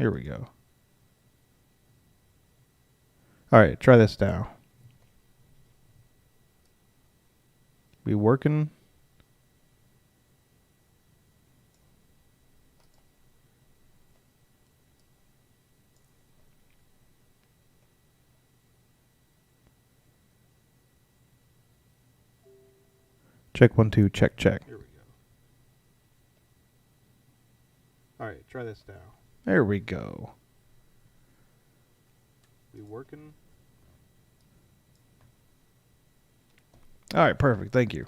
Here we go. All right, try this now. Be working. Check 1 2. Check check. Here we go. All right, try this now. There we go. Be working. All right, perfect. Thank you.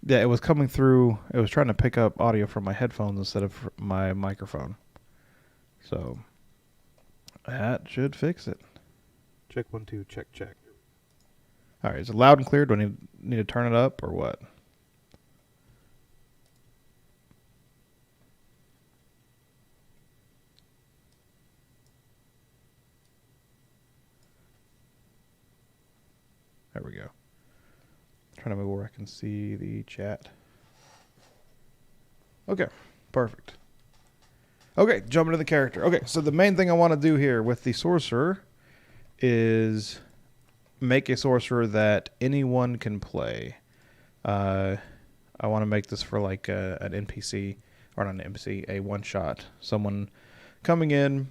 Yeah, it was coming through. It was trying to pick up audio from my headphones instead of my microphone. So that should fix it. Check 1 2. Check check. All right, is it loud and clear? Do I need to turn it up or what? There we go. Trying to move where I can see the chat. Okay, perfect. Okay, jumping to the character. Okay, so the main thing I want to do here with the sorcerer is make a sorcerer that anyone can play. I want to make this for like an NPC, or not an NPC, a one-shot. Someone coming in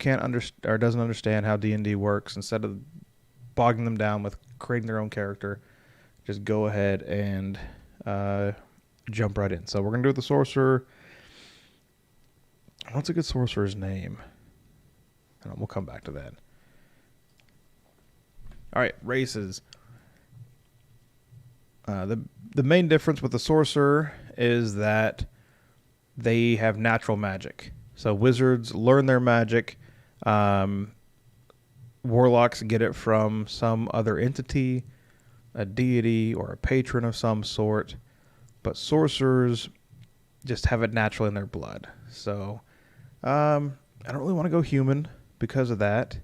doesn't understand how D&D works. Instead of bogging them down with creating their own character, just go ahead and jump right in. So we're going to do it with the sorcerer. What's a good sorcerer's name? And we'll come back to that. All right, races. The main difference with the sorcerer is that they have natural magic. So wizards learn their magic. Warlocks get it from some other entity, a deity, or a patron of some sort. But sorcerers just have it naturally in their blood. So I don't really want to go human because of that.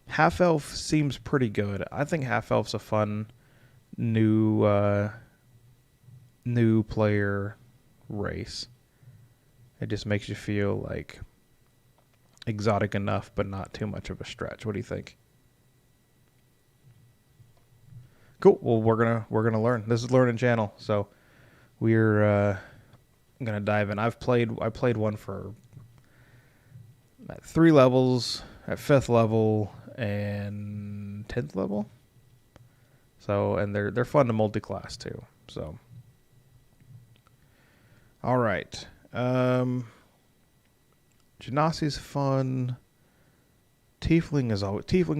Half-elf seems pretty good. I think half-elf's a fun new player race. It just makes you feel like exotic enough, but not too much of a stretch. What do you think? Cool. Well, we're gonna learn. This is Learning Channel, so we're gonna dive in. I played one for at 3 levels, at 5th level, and 10th level. So, and they're fun to multi-class too. So, all right. Genasi's fun. Tiefling's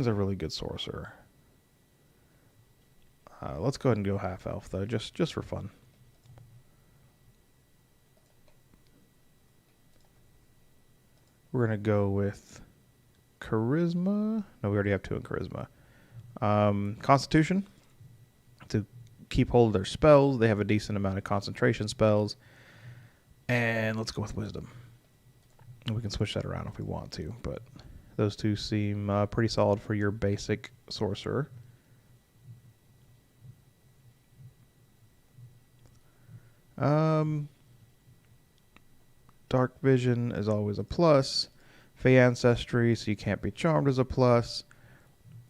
a really good sorcerer. Let's go ahead and go half elf though, just for fun. We're gonna go with charisma. No, we already have 2 in charisma. Constitution, to keep hold of their spells. They have a decent amount of concentration spells. And let's go with wisdom. We can switch that around if we want to, but those 2 seem pretty solid for your basic sorcerer. Dark vision is always a plus. Fey ancestry, so you can't be charmed, is a plus.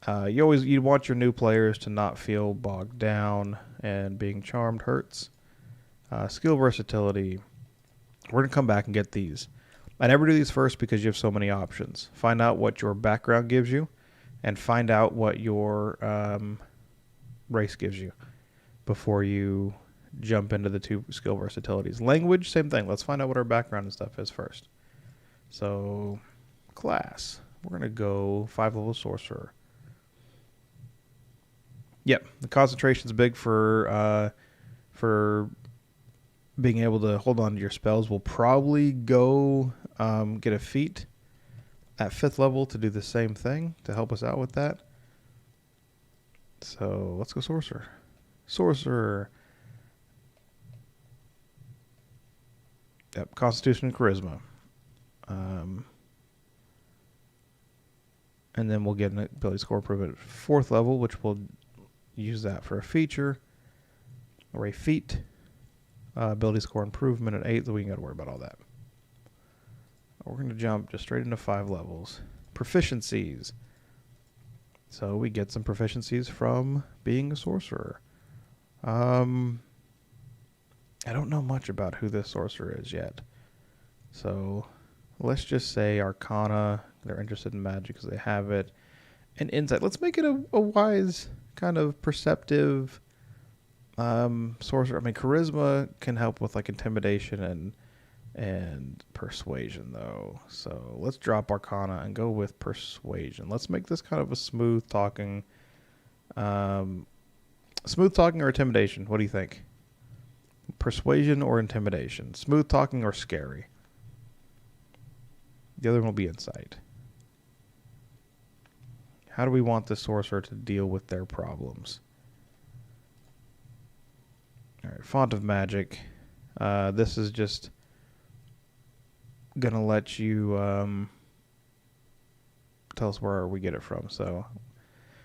You want your new players to not feel bogged down, and being charmed hurts. Skill versatility. We're gonna come back and get these. I never do these first because you have so many options. Find out what your background gives you, and find out what your race gives you before you jump into the 2 skill versatilities. Language, same thing. Let's find out what our background and stuff is first. So, class. We're going to go 5-level sorcerer. Yep, the concentration's big for being able to hold on to your spells. We'll probably go get a feat at 5th level to do the same thing to help us out with that. So, let's go sorcerer. Sorcerer. Yep, Constitution and Charisma. And then we'll get an ability score improvement at 4th level, which we'll use that for a feature or a feat. Ability score improvement at 8th, so we ain't got to worry about all that. We're going to jump just straight into 5 levels. Proficiencies. So we get some proficiencies from being a sorcerer. I don't know much about who this sorcerer is yet. So let's just say Arcana. They're interested in magic because they have it. And Insight. Let's make it a wise, kind of perceptive sorcerer. I mean, Charisma can help with like Intimidation and Persuasion, though. So let's drop Arcana and go with Persuasion. Let's make this kind of a smooth talking or Intimidation. What do you think? Persuasion or Intimidation? Smooth talking or scary? The other one will be Insight. How do we want the sorcerer to deal with their problems? All right, Font of Magic. This is just gonna let you tell us where we get it from. So,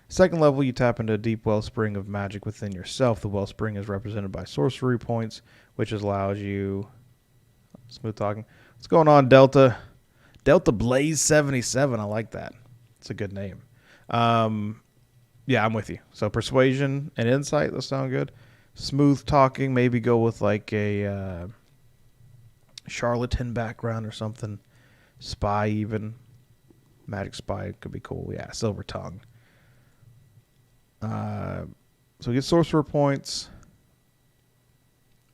second level, you tap into a deep wellspring of magic within yourself. The wellspring is represented by sorcery points, which allows you smooth talking. What's going on, Delta? Delta Blaze 77. I like that. It's a good name. Yeah, I'm with you. So Persuasion and Insight, those sound good. Smooth talking, maybe go with like a charlatan background or something. Spy even. Magic Spy could be cool. Yeah, Silver Tongue. So we get sorcerer points.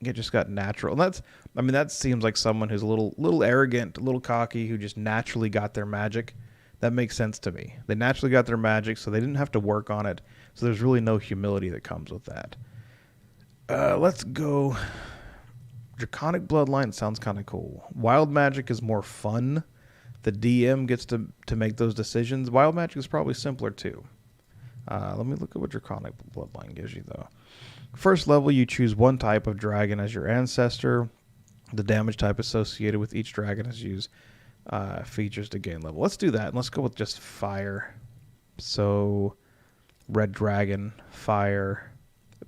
It just got natural. And that seems like someone who's a little arrogant, a little cocky, who just naturally got their magic. That makes sense to me. They naturally got their magic, so they didn't have to work on it. So there's really no humility that comes with that. Let's go. Draconic Bloodline sounds kind of cool. Wild Magic is more fun. The DM gets to make those decisions. Wild Magic is probably simpler too. Let me look at what Draconic Bloodline gives you, though. First level, you choose one type of dragon as your ancestor. The damage type associated with each dragon is used. Features to gain level. Let's do that. And let's go with just fire. So, red dragon, fire,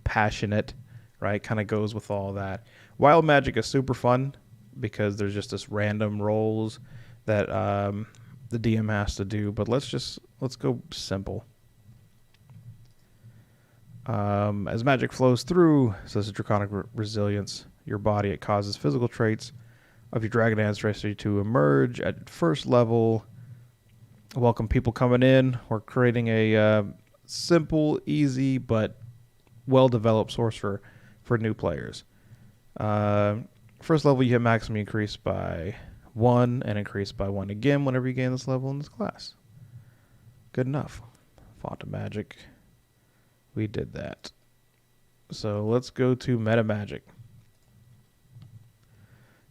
passionate, right? Kind of goes with all that. Wild magic is super fun because there's just this random rolls that the DM has to do. But let's go simple. As magic flows through, so this is Draconic Resilience, your body, it causes physical traits of your dragon ancestry to emerge at first level. Welcome people coming in. We're creating a simple, easy, but well-developed sorcerer for new players. First level, you hit maximum increase by 1 and increase by 1 again whenever you gain this level in this class. Good enough. Font of Magic. We did that. So let's go to Metamagic.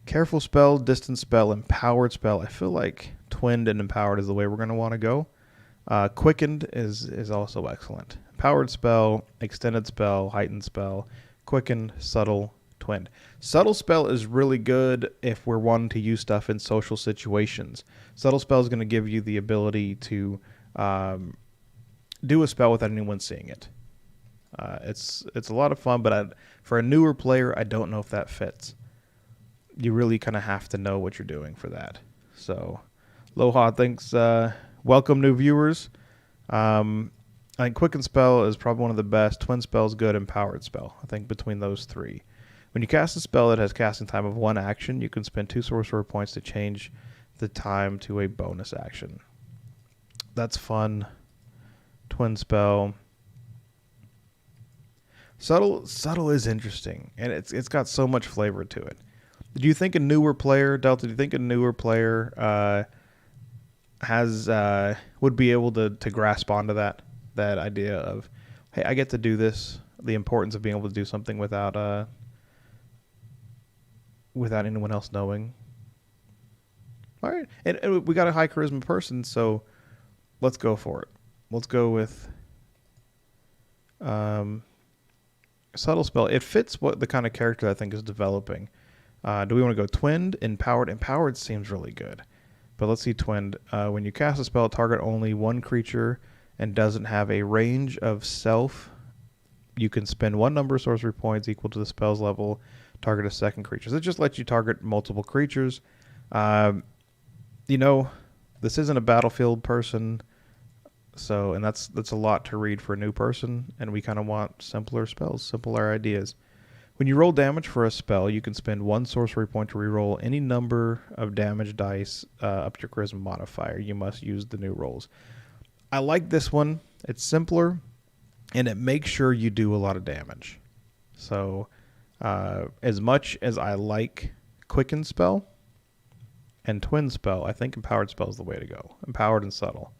Careful spell, distance spell, empowered spell. I feel like twinned and empowered is the way we're going to want to go. Quickened is also excellent. Empowered spell, extended spell, heightened spell, quickened, subtle, twinned. Subtle spell is really good if we're wanting to use stuff in social situations. Subtle spell is going to give you the ability to do a spell without anyone seeing it. It's a lot of fun, but for a newer player, I don't know if that fits. You really kind of have to know what you're doing for that. So, Loha thinks, welcome new viewers. I think Quicken Spell is probably one of the best. Twin Spell is good. Empowered Spell. I think between those three. When you cast a spell that has casting time of 1 action, you can spend 2 sorcerer points to change the time to a bonus action. That's fun. Twin Spell. Subtle is interesting, and it's got so much flavor to it. Do you think a newer player, Delta? Do you think a newer player would be able to grasp onto that idea of, hey, I get to do this? The importance of being able to do something without anyone else knowing. All right, and we got a high charisma person, so let's go for it. Let's go with subtle spell. It fits what the kind of character I think is developing. Do we want to go twinned, empowered? Empowered seems really good, but let's see twinned. When you cast a spell, target only one creature and doesn't have a range of self. You can spend 1 number of sorcery points equal to the spell's level. Target a second creature. So it just lets you target multiple creatures. You know, this isn't a battlefield person, so and that's a lot to read for a new person, and we kind of want simpler spells, simpler ideas. When you roll damage for a spell, you can spend 1 sorcery point to reroll any number of damage dice up to your charisma modifier. You must use the new rolls. I like this one. It's simpler, and it makes sure you do a lot of damage. So, as much as I like Quicken Spell and Twin Spell, I think Empowered Spell is the way to go. Empowered and Subtle.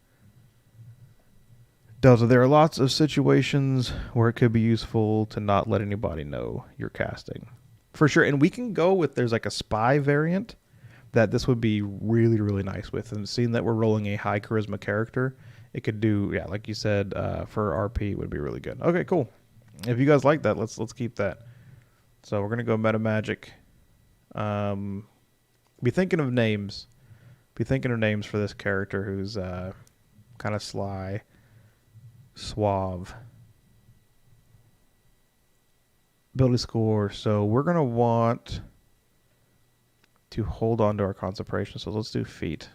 Delta, there are lots of situations where it could be useful to not let anybody know you're casting. For sure. And we can go with, there's like a spy variant that this would be really, really nice with. And seeing that we're rolling a high charisma character, it could do, yeah, like you said, for RP would be really good. Okay, cool. If you guys like that, let's keep that. So we're going to go Metamagic. Be thinking of names. Be thinking of names for this character who's kind of sly. Suave. Ability score. So we're going to want to hold on to our concentration. So let's do feet.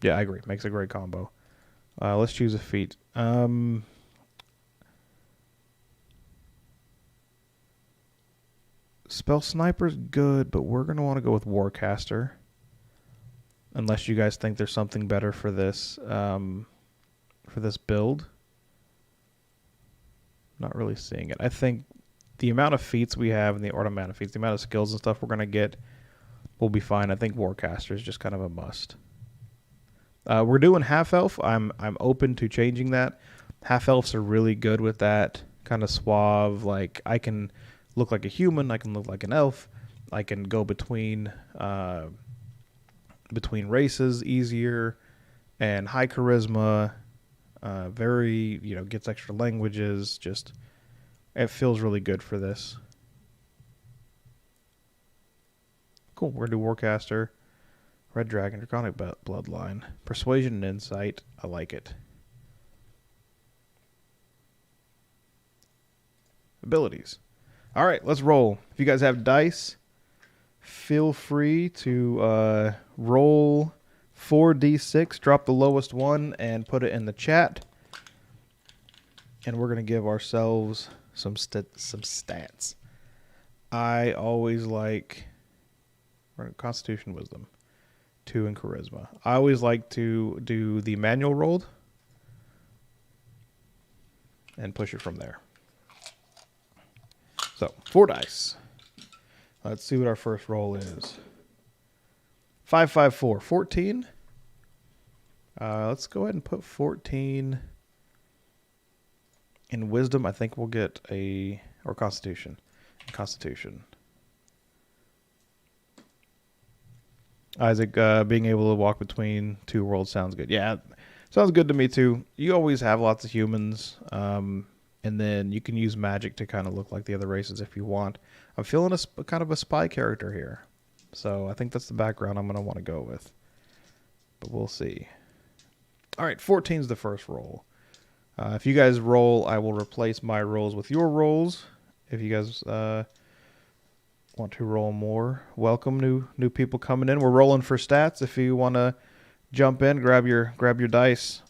Yeah, I agree. Makes a great combo. Let's choose a feat. Spell Sniper's good, but we're going to want to go with Warcaster. Unless you guys think there's something better for this build. Not really seeing it. I think the amount of feats we have and the amount of feats, the amount of skills and stuff we're going to get will be fine. I think Warcaster is just kind of a must. We're doing Half Elf. I'm open to changing that. Half Elves are really good with that kind of suave. Like I can look like a human. I can look like an elf. I can go between races easier, and high charisma, very, gets extra languages. Just, it feels really good for this. Cool. We're going to do Warcaster, Red Dragon, Draconic Bloodline, Persuasion and Insight. I like it. Abilities. All right, let's roll. If you guys have dice, feel free to roll 4d6, drop the lowest one, and put it in the chat. And we're going to give ourselves some stats. I always like Constitution, Wisdom, 2 in Charisma. I always like to do the manual rolled and push it from there. So, 4 dice. Let's see what our first roll is. 5, 5, 4. 14. Let's go ahead and put 14 in Wisdom. I think we'll get or Constitution. Constitution. Isaac, being able to walk between 2 worlds sounds good. Yeah, sounds good to me too. You always have lots of humans. And then you can use magic to kind of look like the other races if you want. I'm feeling a kind of a spy character here. So I think that's the background I'm going to want to go with. But we'll see. All right, 14 is the first roll. If you guys roll, I will replace my rolls with your rolls. If you guys want to roll more, welcome new people coming in. We're rolling for stats. If you want to jump in, grab your dice.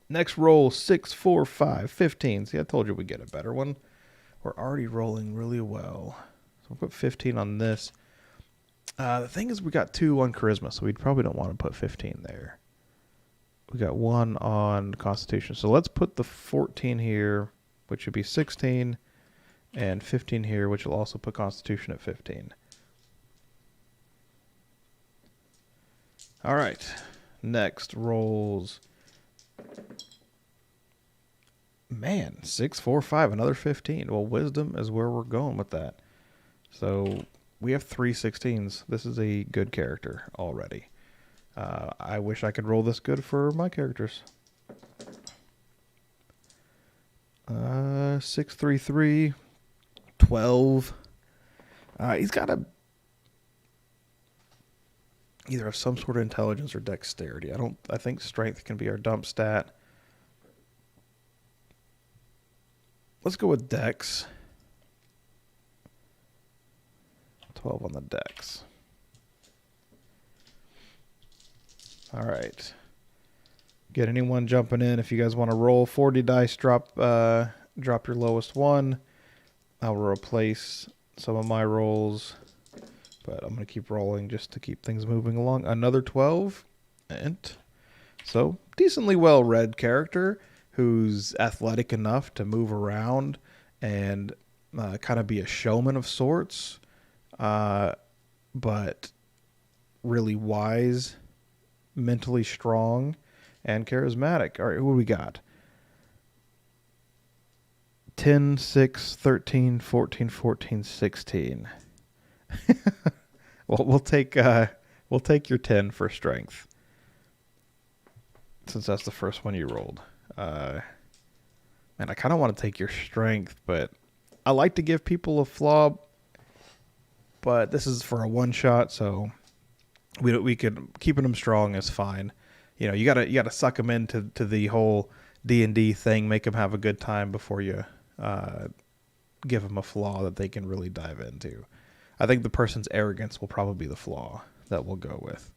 Next roll, 6, 4, 5, 15. See, I told you we'd get a better one. We're already rolling really well. So we'll put 15 on this. The thing is we got 2 on Charisma, so we probably don't want to put 15 there. We got 1 on Constitution. So let's put the 14 here, which would be 16, and 15 here, which will also put Constitution at 15. All right. Next rolls. Man, 6, 4, 5, another 15. Well, Wisdom is where we're going with that. So we have 3 16s. This is a good character already. I wish I could roll this good for my characters. 6, 3, 3, 12. He's got either have some sort of intelligence or dexterity. I think strength can be our dump stat. Let's go with dex. 12 on the dex. All right. Get anyone jumping in. If you guys want to roll 40 dice, drop your lowest one. I'll replace some of my rolls, but I'm going to keep rolling just to keep things moving along. Another 12. So, decently well-read character who's athletic enough to move around and kind of be a showman of sorts, but really wise, mentally strong, and charismatic. All right, who do we got? 10, 6, 13, 14, 14, 16. Well, we'll take your 10 for strength, since that's the first one you rolled. Man, I kind of want to take your strength, but I like to give people a flaw. But this is for a one shot, so we could keeping them strong is fine. You know, you gotta suck them into the whole D&D thing, make them have a good time before you give them a flaw that they can really dive into. I think the person's arrogance will probably be the flaw that we'll go with.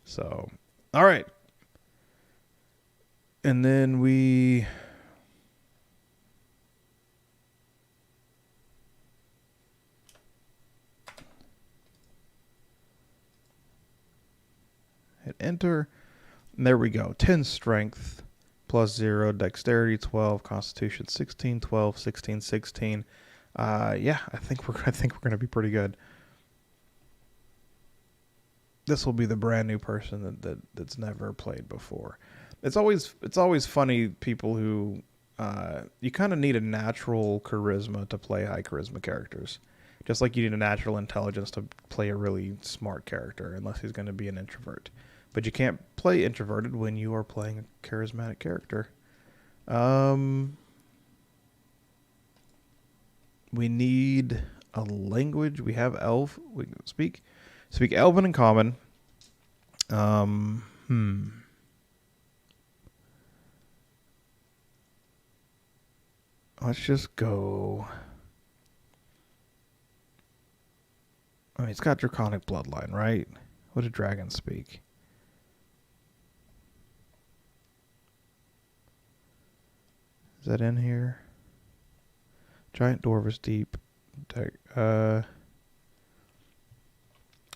So, all right. And then we... hit enter. And there we go. 10 strength plus 0, dexterity 12, constitution 16, 12, 16, 16. Yeah, I think we're going to be pretty good. This will be the brand new person that's never played before. It's always funny, people who you kind of need a natural charisma to play high charisma characters. Just like you need a natural intelligence to play a really smart character, unless he's going to be an introvert. But you can't play introverted when you are playing a charismatic character. We need a language. We have Elf. We can speak Elven and Common. Let's just go. I mean, it's got Draconic Bloodline, right? What do dragons speak? Is that in here? Giant Dwarvish Deep.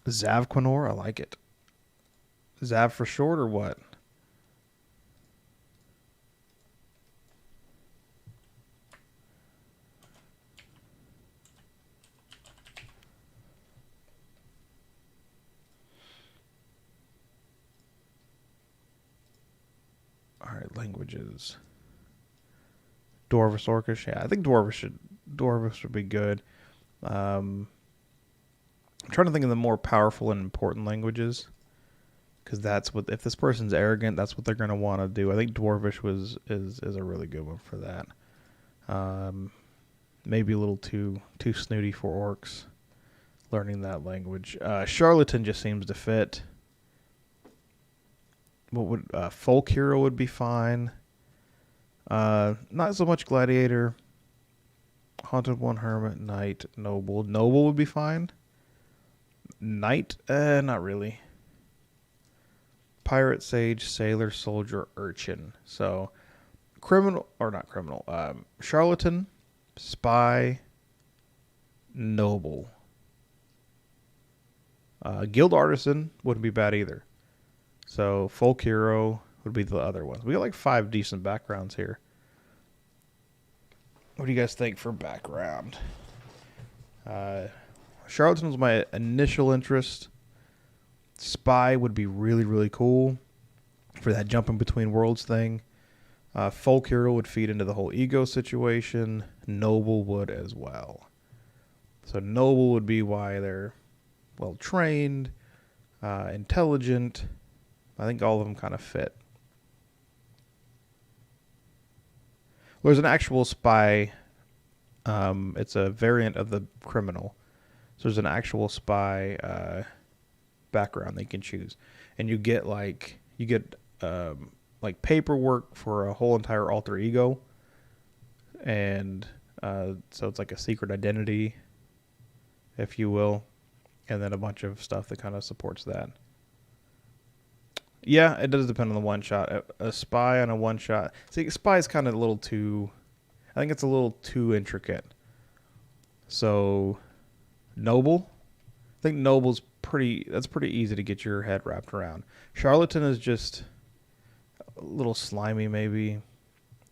Zavquanor, I like it. Zav for short or what? All right, languages. Dwarvish, Orcish. Yeah, I think Dwarvish would be good. I'm trying to think of the more powerful and important languages, because that's what, if this person's arrogant, that's what they're going to want to do. I think Dwarvish is a really good one for that. Maybe a little too snooty for orcs, learning that language. Charlatan just seems to fit. What would folk hero would be fine. Not so much gladiator. Haunted one, hermit, knight, noble. Noble would be fine. Knight, not really. Pirate, sage, sailor, soldier, urchin. So, charlatan, spy, noble. Guild artisan wouldn't be bad either. So, folk hero would be the other ones. We got like 5 decent backgrounds here. What do you guys think for background? Charlatan was my initial interest. Spy would be really, really cool for that jumping between worlds thing. Folk hero would feed into the whole ego situation. Noble would as well. So noble would be why they're well trained, intelligent. I think all of them kind of fit. Well, there's an actual spy. It's a variant of the criminal. So there's an actual spy background they can choose, and you get like paperwork for a whole entire alter ego, and so it's like a secret identity, if you will. and then a bunch of stuff that kind of supports that. Yeah, it does depend on the one shot. A spy on a one shot. See, spy is kind of a little too. I think it's a little too intricate. So, noble. I think noble's pretty. That's pretty easy to get your head wrapped around. Charlatan is just a little slimy, maybe.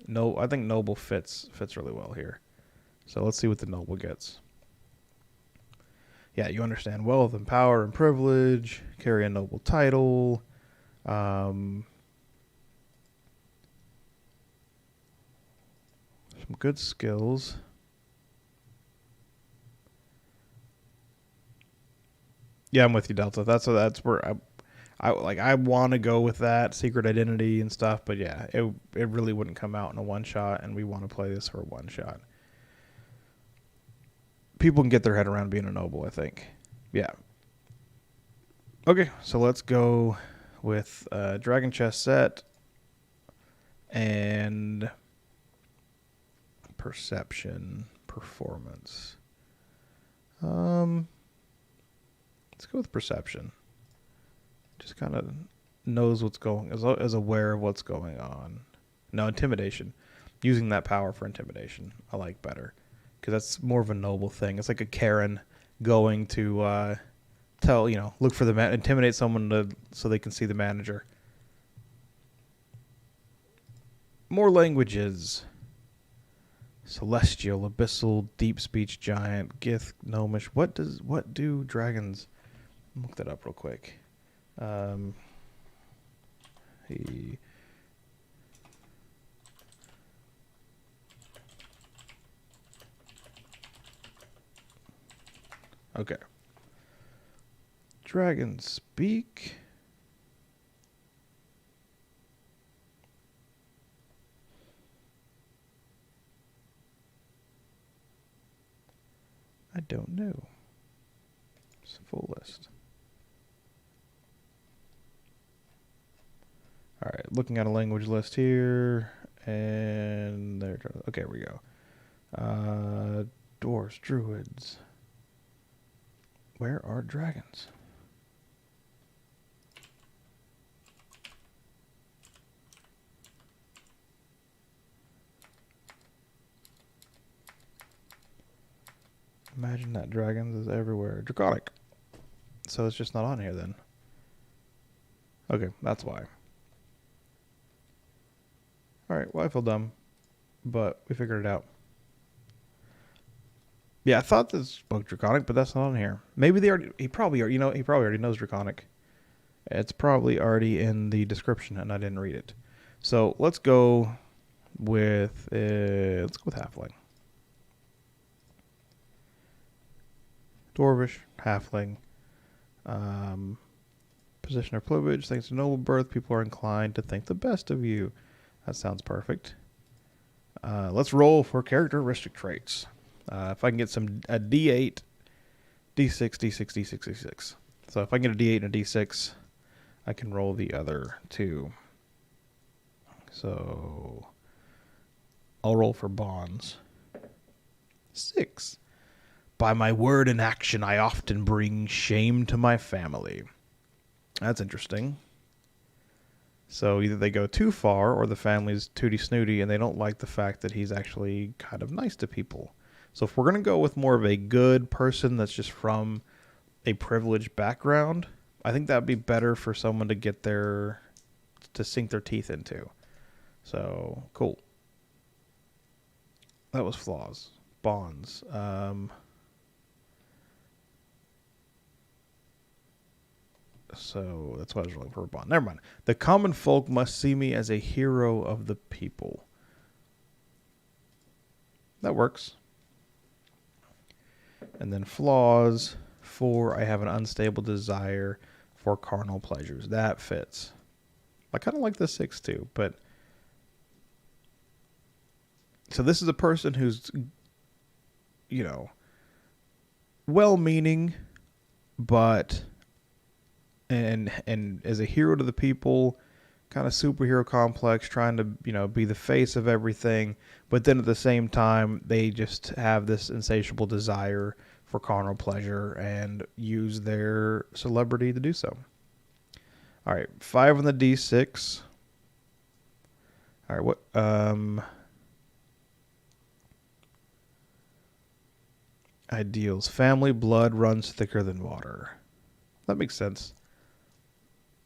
No, I think noble fits really well here. So let's see what the noble gets. Yeah, you understand wealth and power and privilege. Carry a noble title. Some good skills. Yeah, I'm with you, Delta. That's where I want to go with that secret identity and stuff, but yeah, it really wouldn't come out in a one shot, and we want to play this for a one shot. People can get their head around being a noble, I think. Yeah. Okay, so let's go with Dragon Chest set and Perception Performance. Let's go with Perception. Just kind of knows what's going, is aware of what's going on. No, Intimidation. Using that power for Intimidation, I like better. Because that's more of a noble thing. It's like a Karen going to look for the intimidate someone so they can see the manager. More languages. Celestial, Abyssal, Deep Speech Giant, Gith, Gnomish. What do dragons? Look that up real quick. Okay. Dragons speak. I don't know. It's a full list. All right, looking at a language list here, and there. Okay, here we go. Dwarves, druids. Where are dragons? Imagine that dragons is everywhere. Draconic. So it's just not on here then. Okay, that's why. Alright, well I feel dumb. But we figured it out. Yeah, I thought this spoke Draconic, but that's not on here. Maybe he probably already knows Draconic. It's probably already in the description and I didn't read it. So let's go with Halfling. Dwarvish, Halfling. Position or privilege. Thanks to noble birth, people are inclined to think the best of you. That sounds perfect. Let's roll for characteristic traits. If I can get a D8, D6, D6, D6, D6. So if I can get a D8 and a D6, I can roll the other two. So I'll roll for bonds. 6. By my word and action, I often bring shame to my family. That's interesting. So either they go too far or the family's tooty snooty and they don't like the fact that he's actually kind of nice to people. So if we're going to go with more of a good person that's just from a privileged background, I think that would be better for someone to sink their teeth into. So, cool. That was flaws. Bonds. So that's what I was looking for a bond. Never mind. The common folk must see me as a hero of the people. That works. And then flaws. 4, I have an unstable desire for carnal pleasures. That fits. I kind of like the 6 too, but so this is a person who's, well-meaning, but and as a hero to the people, kind of superhero complex, trying to, be the face of everything, but then at the same time, they just have this insatiable desire for carnal pleasure and use their celebrity to do so. All right, 5 on the D6. All right, what? Ideals. Family blood runs thicker than water. That makes sense.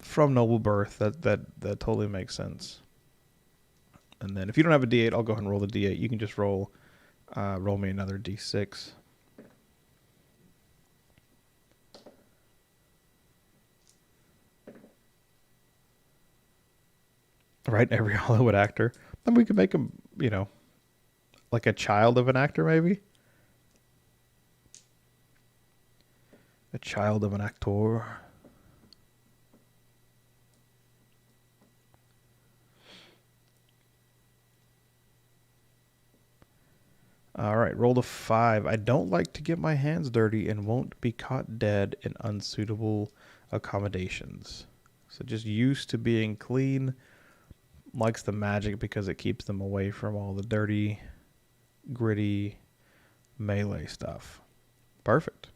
From noble birth, that totally makes sense. And then if you don't have a D8, I'll go ahead and roll the D8. You can just roll me another D6. Right, every Hollywood actor. Then we could make him, like a child of an actor, maybe. A child of an actor. All right, roll a 5. I don't like to get my hands dirty and won't be caught dead in unsuitable accommodations. So just used to being clean. Likes the magic because it keeps them away from all the dirty, gritty melee stuff. Perfect.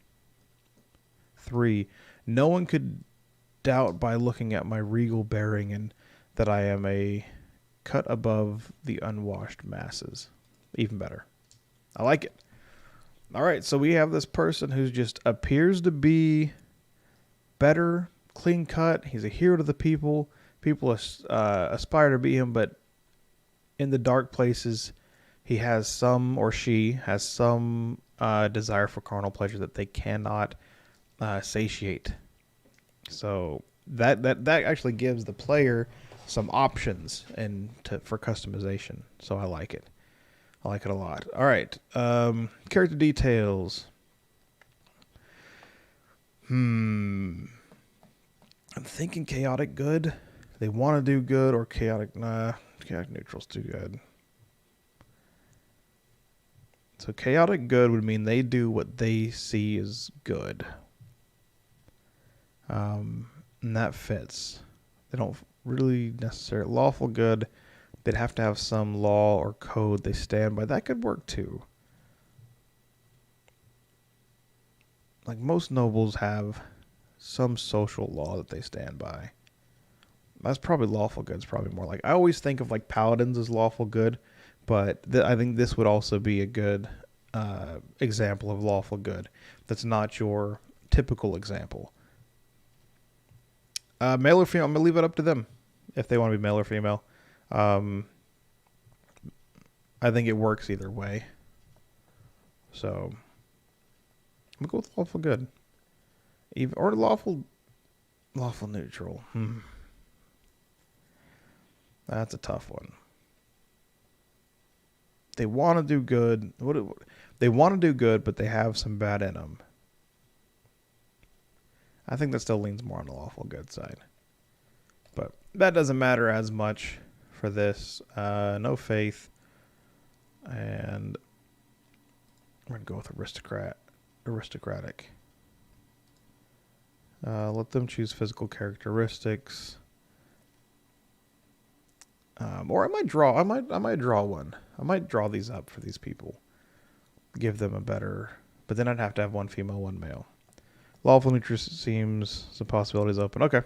3. No one could doubt by looking at my regal bearing and that I am a cut above the unwashed masses. Even better. I like it. All right, so we have this person who just appears to be better, clean cut. He's a hero to the people. People aspire to be him, but in the dark places, he has some, or she has some desire for carnal pleasure that they cannot satiate. So that actually gives the player some options for customization. So I like it. I like it a lot. All right. Character details. I'm thinking chaotic good. They want to do good or chaotic. Nah, chaotic neutral's too good. So chaotic good would mean they do what they see as good. And that fits. They don't really necessarily lawful good. They'd have to have some law or code they stand by. That could work too. Like most nobles have some social law that they stand by. That's probably lawful good. It's probably more like, I always think of like paladins as lawful good, but I think this would also be a good example of lawful good. That's not your typical example. Male or female, I'm going to leave it up to them if they want to be male or female. I think it works either way. So, I'm going to go with lawful good. Or lawful neutral. That's a tough one. They want to do good. They want to do good, but they have some bad in them. I think that still leans more on the lawful good side. But that doesn't matter as much for this. No faith. And we're going to go with aristocratic. Let them choose physical characteristics. Or I might draw one. I might draw these up for these people. Give them a better, but then I'd have to have one female, one male. Lawful neutral seems some possibilities open. Okay.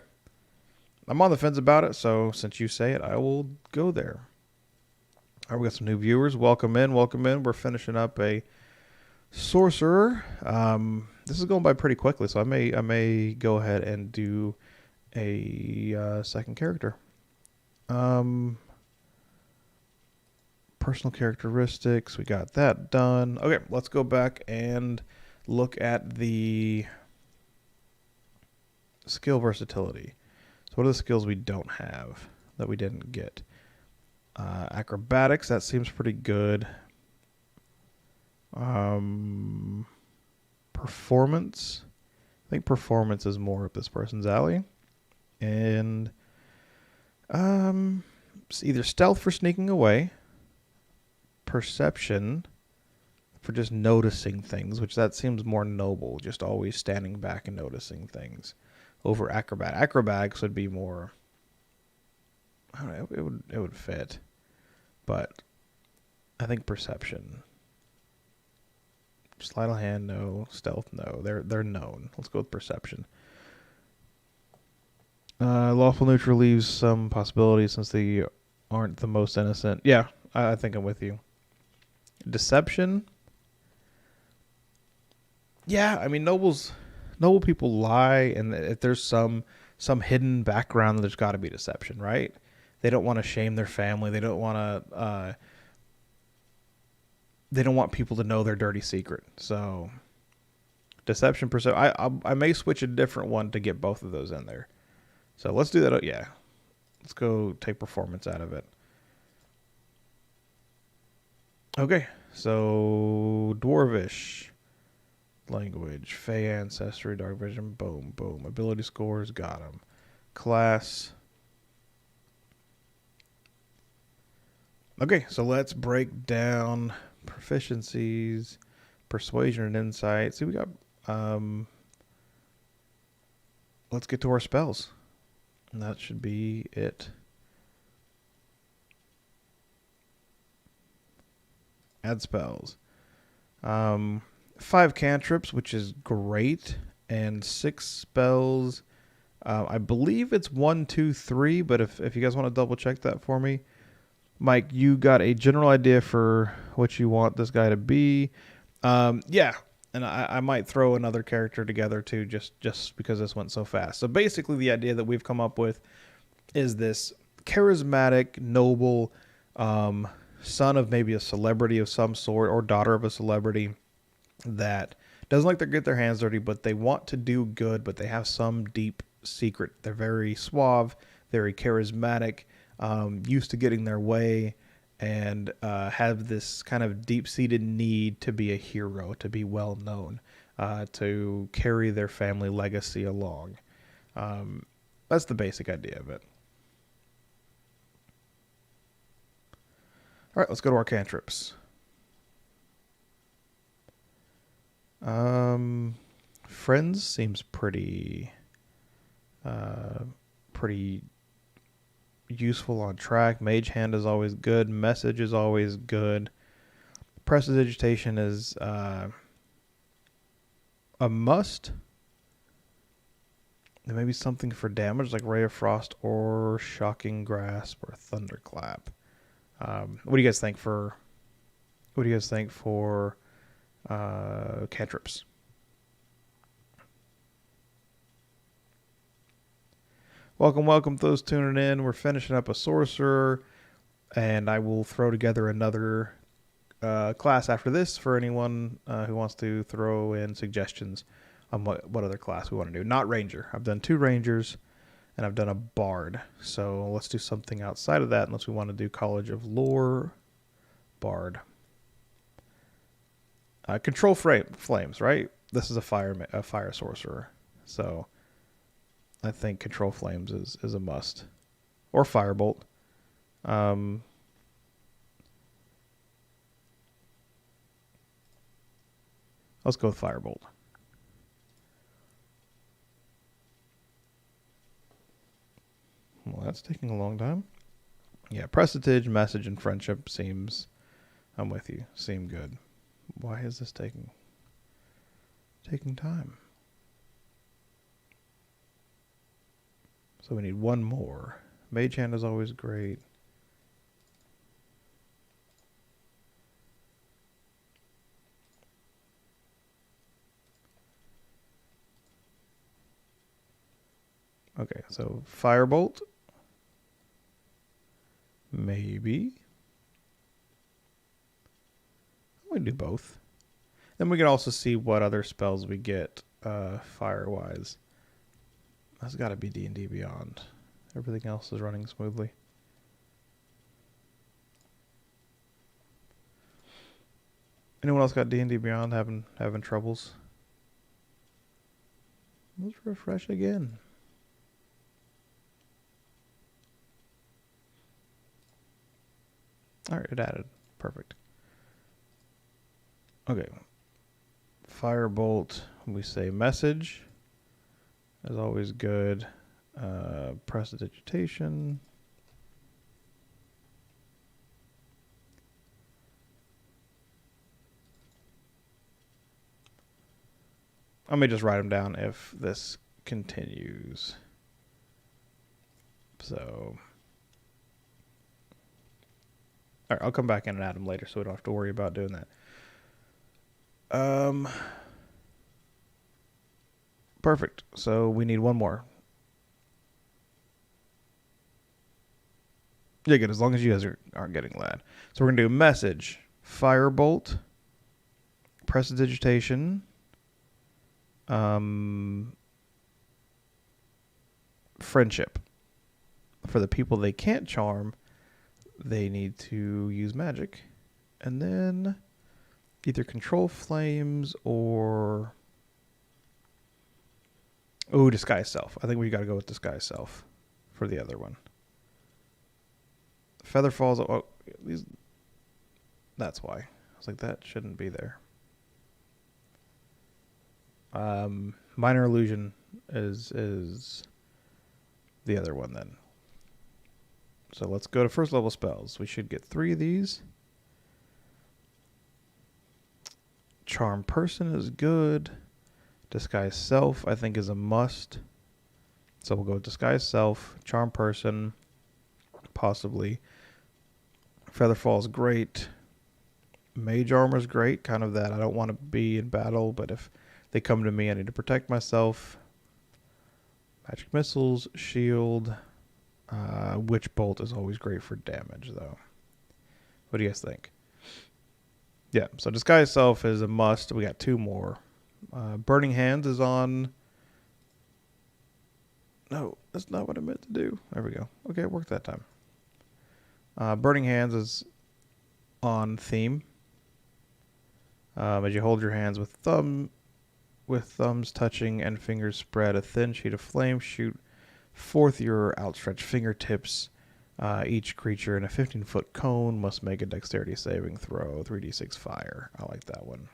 I'm on the fence about it, so since you say it, I will go there. All right, we got some new viewers. Welcome in. We're finishing up a sorcerer. This is going by pretty quickly, so I may go ahead and do a second character. Personal characteristics, we got that done. Okay, let's go back and look at the skill versatility. So what are the skills we don't have that we didn't get? Acrobatics, that seems pretty good. Performance, I think performance is more up this person's alley. And it's either stealth for sneaking away, perception for just noticing things, which that seems more noble, just always standing back and noticing things, over acrobatics would be more, I don't know, it would fit, but I think perception Sleight of hand, no. Stealth, no. They're known. Let's go with perception. Lawful neutral leaves some possibilities since they aren't the most innocent. Yeah, I think I'm with you. Deception. Yeah, I mean noble people lie, and if there's some hidden background, there's got to be deception, right? They don't want to shame their family. They don't want to. They don't want people to know their dirty secret. So, deception, perception. I may switch a different one to get both of those in there. So let's do that. Yeah, let's go take performance out of it. Okay, so Dwarvish. Language, Fey ancestry, dark vision, boom, boom. Ability scores, got them. Class. Okay, so let's break down proficiencies, persuasion, and insight. See, we got. Let's get to our spells. And that should be it. Add spells. 5 cantrips, which is great, and 6 spells. I believe it's 1, 2, 3, but if you guys want to double check that for me, Mike, you got a general idea for what you want this guy to be. Yeah, and I might throw another character together too, just because this went so fast. So basically, the idea that we've come up with is this charismatic, noble son of maybe a celebrity of some sort or daughter of a celebrity that doesn't like to get their hands dirty, but they want to do good, but they have some deep secret. They're very suave, very charismatic, used to getting their way, and have this kind of deep-seated need to be a hero, to be well-known, to carry their family legacy along. That's the basic idea of it. All right, let's go to our cantrips. Friends seems pretty useful on track. Mage hand is always good. Message is always good. Prestidigitation is a must. There may be something for damage like Ray of Frost or Shocking Grasp or Thunderclap. What do you guys think for cantrips? Welcome those tuning in. We're finishing up a sorcerer, and I will throw together another class after this for anyone who wants to throw in suggestions on what other class we want to do. Not ranger. I've done 2 rangers, and I've done a bard. So let's do something outside of that, unless we want to do College of Lore, bard. Control flames, right? This is a fire sorcerer, so I think control flames is a must, or firebolt. Let's go with firebolt. Well, that's taking a long time. Yeah, prestige, message, and friendship seems. I'm with you. Seem good. Why is this taking time? So we need 1 more. Mage hand is always great. Okay, so firebolt. Maybe. We can do both. Then we can also see what other spells we get fire-wise. That's got to be D&D Beyond. Everything else is running smoothly. Anyone else got D&D Beyond having troubles? Let's refresh again. All right, it added. Perfect. Okay. Firebolt, we say message is always good. Prestidigitation. Let me just write them down if this continues. So, all right, I'll come back in and add them later, so we don't have to worry about doing that. Perfect. So we need one more. Yeah, good. As long as you guys aren't getting lad. So we're gonna do message, firebolt, prestidigitation, friendship. For the people they can't charm, they need to use magic, and then either control flames or disguise self. I think we got to go with disguise self for the other one. Feather falls. Oh, these. That's why. I was like, that shouldn't be there. Minor illusion is the other one then. So let's go to first level spells. We should get 3 of these. Charm person is good. Disguise self, I think, is a must. So we'll go with disguise self, charm person, possibly. Featherfall is great. Mage armor is great. Kind of that I don't want to be in battle, but if they come to me, I need to protect myself. Magic missiles, shield. Witch bolt is always great for damage, though. What do you guys think? Yeah, so disguise self is a must. We got 2 more. Burning hands is on. No, that's not what I meant to do. There we go. Okay, it worked that time. Burning hands is on theme. As you hold your hands with thumbs touching and fingers spread, a thin sheet of flame shoot forth your outstretched fingertips. Each creature in a 15-foot cone must make a dexterity saving throw. 3d6 fire. I like that one.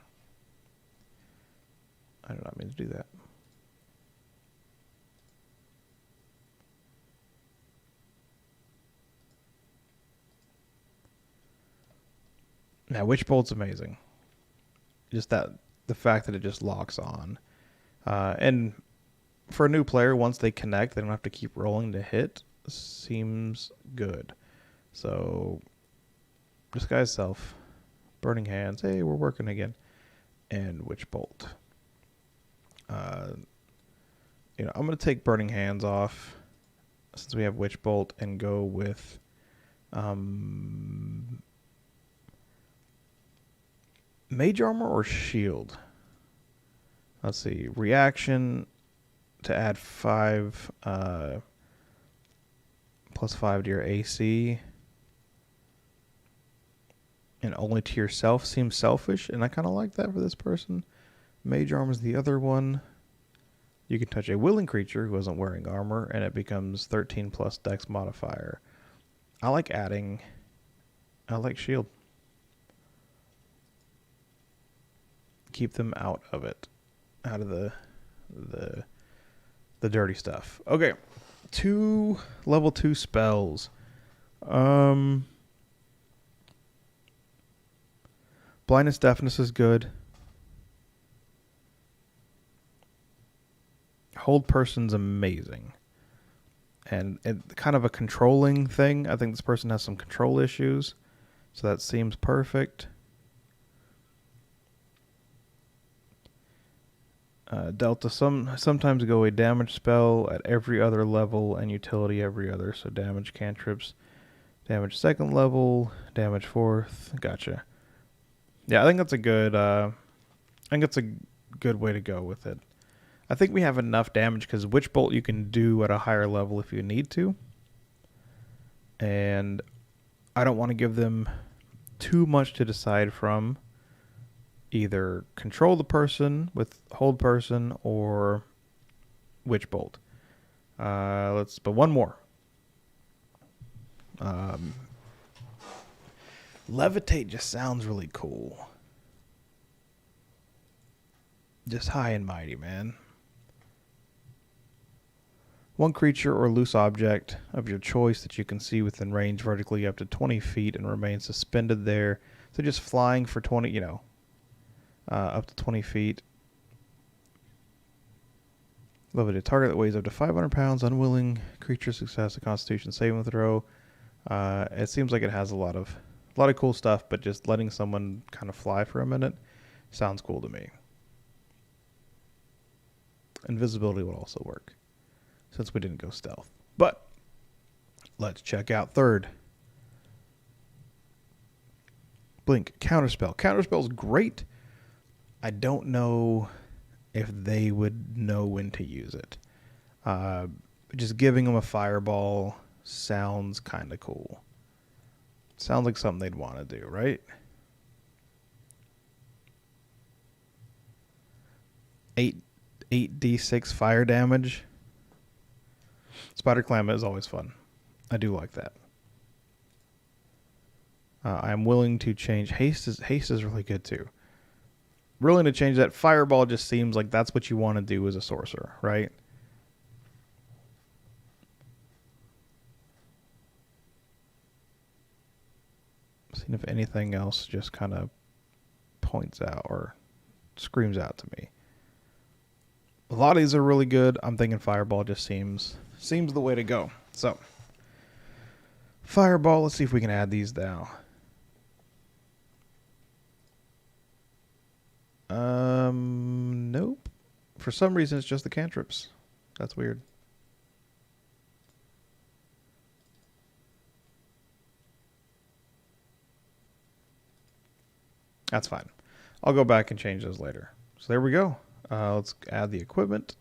I do not mean to do that. Now, Witch Bolt's amazing. Just the fact that it just locks on. And for a new player, once they connect, they don't have to keep rolling to hit. Seems good. So, disguise self, burning hands. Hey, we're working again. And Witch Bolt. I'm going to take burning hands off since we have Witch Bolt and go with mage armor or shield. Let's see. Reaction to add 5 plus 5 to your AC. And only to yourself seems selfish, and I kind of like that for this person. Mage armor is the other one. You can touch a willing creature who isn't wearing armor, and it becomes 13 plus dex modifier. I like shield. Keep them out of it. Out of the dirty stuff. Okay. 2 level 2 spells. Blindness, deafness is good. Hold person's amazing. And kind of a controlling thing. I think this person has some control issues. So that seems perfect. Delta, sometimes go a damage spell at every other level and utility every other. So damage cantrips, damage 2nd level, damage 4th. Gotcha. Yeah, I think that's a good way to go with it. I think we have enough damage because Witch Bolt you can do at a higher level if you need to. And I don't want to give them too much to decide from. Either control the person with hold person or Witch Bolt. But one more. Levitate just sounds really cool. Just high and mighty, man. One creature or loose object of your choice that you can see within range vertically up to 20 feet and remain suspended there. So just flying for 20, up to 20 feet. Love it. A target that weighs up to 500 pounds, unwilling creature success, a Constitution saving throw. It seems like it has a lot of cool stuff, but just letting someone kind of fly for a minute sounds cool to me. Invisibility would also work, since we didn't go stealth. But let's check out third. Blink, Counterspell. Counterspell's great. I don't know if they would know when to use it. Just giving them a fireball sounds kind of cool. Sounds like something they'd want to do, right? 8d6 fire damage. Spider Clam is always fun. I do like that. I'm willing to change. Haste is really good too. Willing to change that. Fireball just seems like that's what you want to do as a sorcerer, right? Seeing if anything else just kind of points out or screams out to me. A lot of these are really good. I'm thinking Fireball just seems the way to go. So, Fireball, let's see if we can add these now. Nope. For some reason, it's just the cantrips. That's weird. That's fine. I'll go back and change those later. So there we go. Let's add the equipment.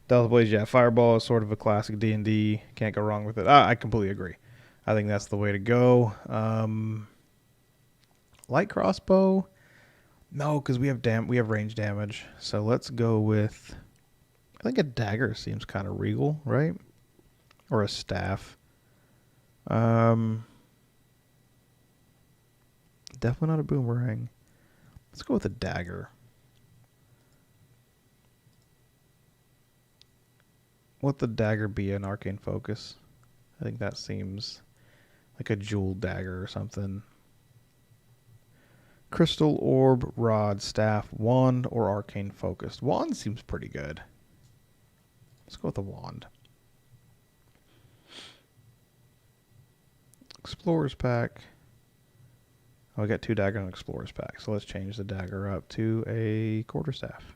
Delta Blaze, yeah, Fireball is sort of a classic D&D. Can't go wrong with it. I completely agree. I think that's the way to go. Light crossbow? No, because we have range damage. So let's go with, I think a dagger seems kind of regal, right? Or a staff. Definitely not a boomerang. Let's go with a dagger. Let the dagger be an arcane focus. I think that seems like a jeweled dagger or something. Crystal, orb, rod, staff, wand, or arcane focused. Wand seems pretty good. Let's go with the wand. Explorer's pack. Oh, I got 2 dagger and Explorer's pack. So let's change the dagger up to a quarterstaff.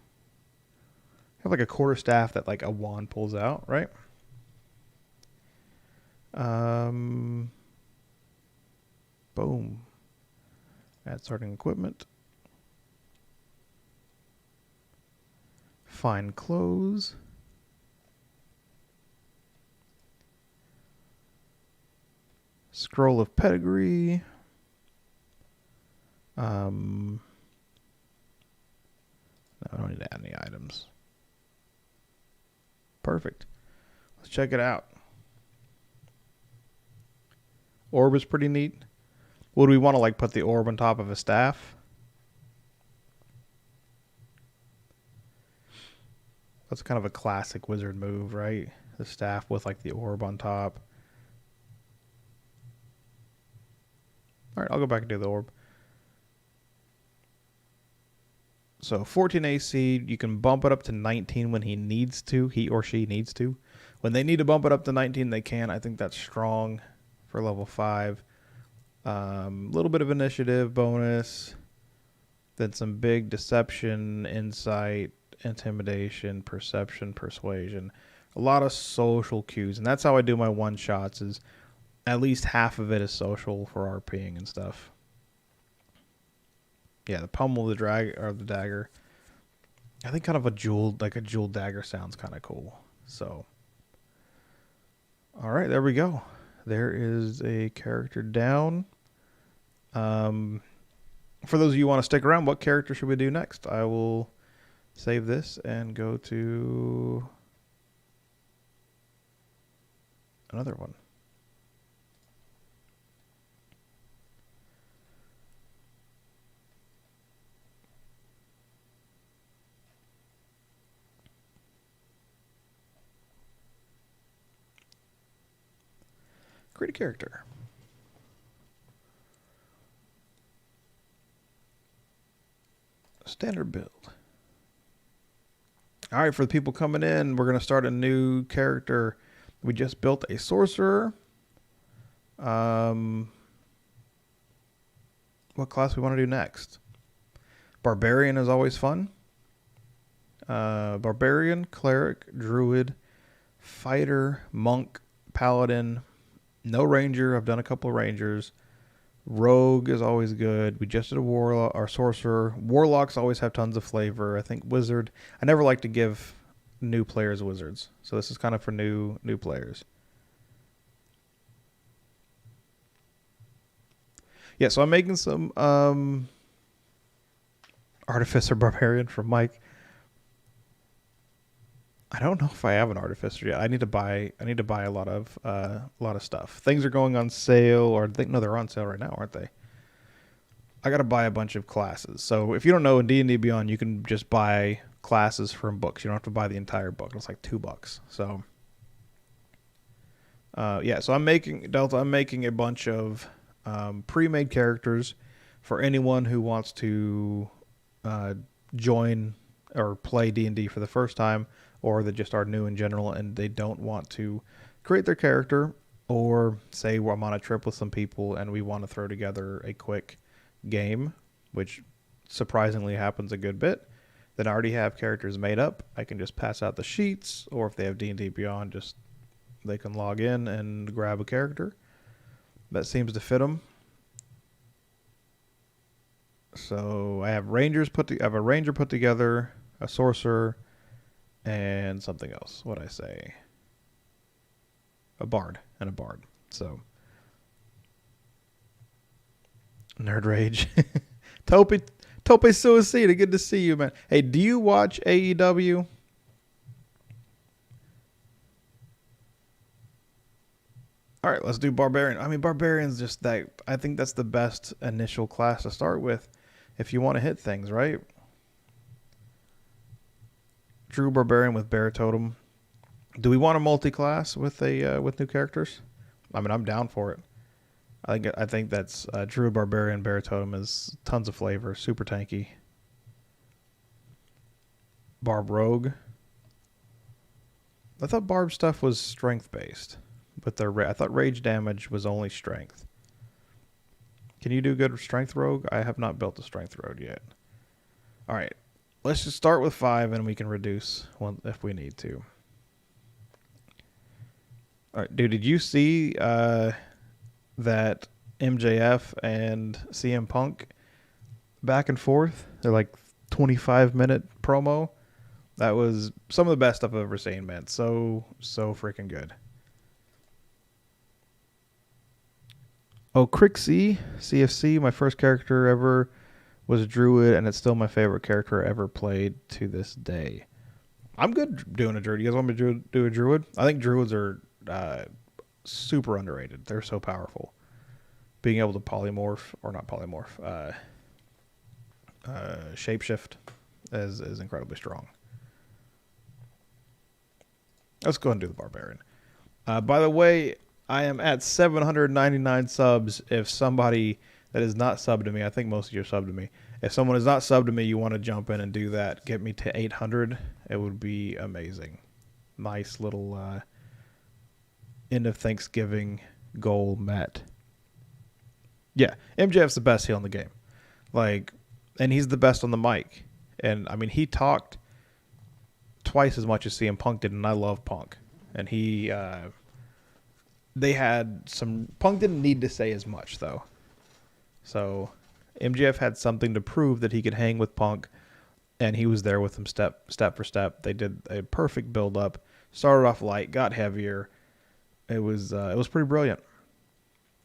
Have like a quarterstaff that like a wand pulls out, right? Boom. Add starting equipment. Find clothes. Scroll of pedigree. No, I don't need to add any items. Perfect. Let's check it out. Orb is pretty neat. Would we want to like put the orb on top of a staff? That's kind of a classic wizard move, right? The staff with like the orb on top. All right, I'll go back and do the orb. So 14 AC, you can bump it up to 19 when he needs to, he or she needs to. When they need to bump it up to 19, they can. I think that's strong for level 5. Little bit of initiative bonus, then some big deception, insight, intimidation, perception, persuasion. A lot of social cues, and that's how I do my one-shots, is at least half of it is social for RPing and stuff. Yeah, the pommel of the dagger. I think kind of a jeweled dagger sounds kind of cool. So, all right, there we go. There is a character down. For those of you who want to stick around, what character should we do next? I will save this and go to another one. Create a character. Standard build. All right, for the people coming in, we're going to start a new character. We just built a sorcerer. What class we want to do next? Barbarian is always fun. Barbarian, cleric, druid, fighter, monk, paladin. No ranger. I've done a couple of rangers. Rogue is always good. We just did a warlock or sorcerer. Warlocks always have tons of flavor. I think wizard. I never like to give new players wizards, so this is kind of for new players. Yeah, so I'm making some artificer barbarian for Mike. I don't know if I have an artificer yet. I need to buy a lot of stuff. Things are going on sale, or no, they're on sale right now, aren't they? I got to buy a bunch of classes. So if you don't know, in D&D Beyond, you can just buy classes from books. You don't have to buy the entire book. It's like $2. So yeah, so I'm making a bunch of pre-made characters for anyone who wants to join or play D&D for the first time, or that just are new in general and they don't want to create their character, or say I'm on a trip with some people and we want to throw together a quick game, which surprisingly happens a good bit, then I already have characters made up. I can just pass out the sheets, or if they have D&D Beyond, just they can log in and grab a character that seems to fit them. So I have rangers I have a ranger put together, a sorcerer, and something else. What'd I say? A bard and a bard. So Nerd Rage. Tope Suicida, good to see you, man. Hey, do you watch AEW? All right, let's do Barbarian. I mean, Barbarian's just that. I think that's the best initial class to start with if you want to hit things, right? True Barbarian with Bear Totem. Do we want a multi-class with new characters? I mean, I'm down for it. I think that's True Barbarian Bear Totem is tons of flavor, super tanky. Barb Rogue. I thought Barb stuff was strength based, but I thought rage damage was only strength. Can you do good strength rogue? I have not built a strength rogue yet. All right. Let's just start with 5 and we can reduce one if we need to. All right, dude, did you see that MJF and CM Punk back and forth? They're like 25-minute promo. That was some of the best stuff I've ever seen, man. So freaking good. Oh, Crixie, CFC, my first character ever was a druid, and it's still my favorite character I ever played to this day. I'm good doing a druid. You guys want me to do a druid? I think druids are super underrated. They're so powerful. Being able to polymorph, or not polymorph, shapeshift is incredibly strong. Let's go ahead and do the Barbarian. By the way, I am at 799 subs. If somebody that is not subbed to me, I think most of you are subbed to me. If someone is not subbed to me, you want to jump in and do that, get me to 800, it would be amazing. Nice little end of Thanksgiving goal met. Yeah, MJF's the best heel in the game. And he's the best on the mic. And, I mean, he talked twice as much as CM Punk did, and I love Punk. And Punk didn't need to say as much, though. So MJF had something to prove that he could hang with Punk, and he was there with him step for step. They did a perfect build up. Started off light, got heavier. It was pretty brilliant.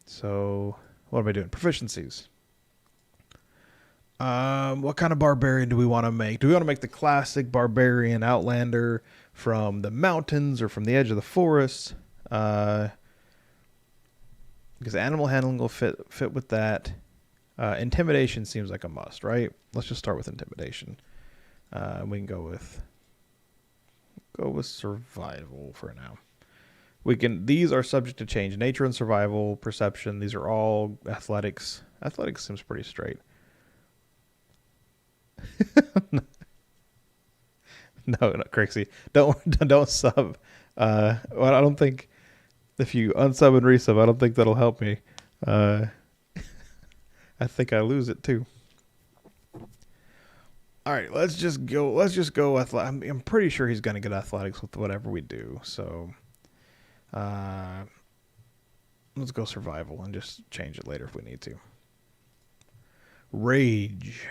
So what am I doing? Proficiencies. What kind of barbarian do we want to make? Do we want to make the classic barbarian outlander from the mountains or from the edge of the forest? Because animal handling will fit with that. Intimidation seems like a must, right? Let's just start with intimidation. We can go with survival for now. These are subject to change. Nature and survival, perception, these are all athletics. Athletics seems pretty straight. No, no, Crixie. Don't sub. Well, I don't think if you unsub and resub, I don't think that'll help me. Uh, I think I lose it too. All right, let's just go. Let's just go. I'm pretty sure he's gonna get athletics with whatever we do. So, uh, let's go survival and just change it later if we need to. Rage.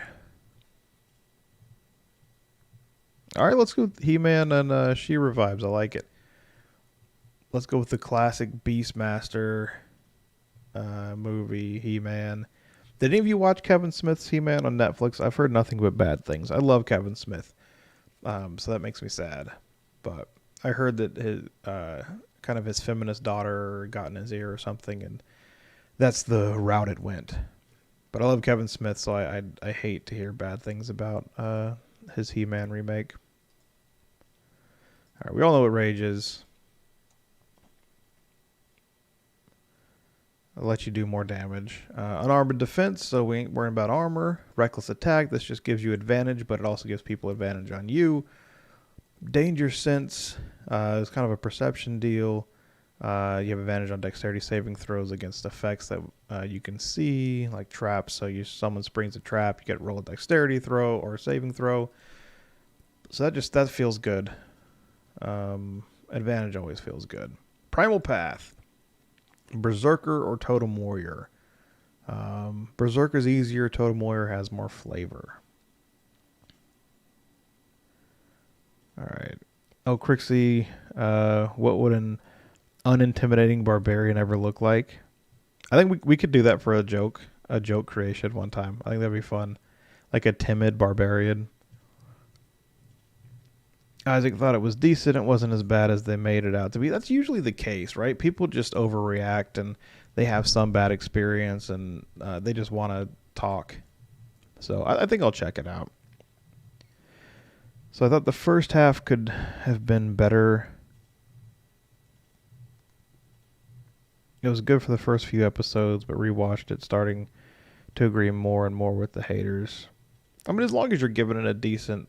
All right, let's go with He-Man and She Revives. I like it. Let's go with the classic Beastmaster movie, He-Man. Did any of you watch Kevin Smith's He-Man on Netflix? I've heard nothing but bad things. I love Kevin Smith, so that makes me sad. But I heard that his kind of his feminist daughter got in his ear or something, and that's the route it went. But I love Kevin Smith, so I hate to hear bad things about his He-Man remake. All right, we all know what Rage is. I'll let you do more damage. Unarmored defense, so we ain't worrying about armor. Reckless attack, this just gives you advantage, but it also gives people advantage on you. Danger sense is kind of a perception deal. You have advantage on dexterity saving throws against effects that you can see, like traps. So someone springs a trap, you get to roll a dexterity throw or a saving throw. So that feels good. Advantage always feels good. Primal Path. Berserker or Totem Warrior. Berserker's easier, Totem Warrior has more flavor. Alright. Oh, Crixie, what would an unintimidating barbarian ever look like? I think we could do that for a joke creation one time. I think that'd be fun. Like a timid barbarian. Isaac thought it was decent. It wasn't as bad as they made it out to be. That's usually the case, right? People just overreact and they have some bad experience and they just want to talk. So I think I'll check it out. So I thought the first half could have been better. It was good for the first few episodes, but rewatched it starting to agree more and more with the haters. I mean, as long as you're giving it a decent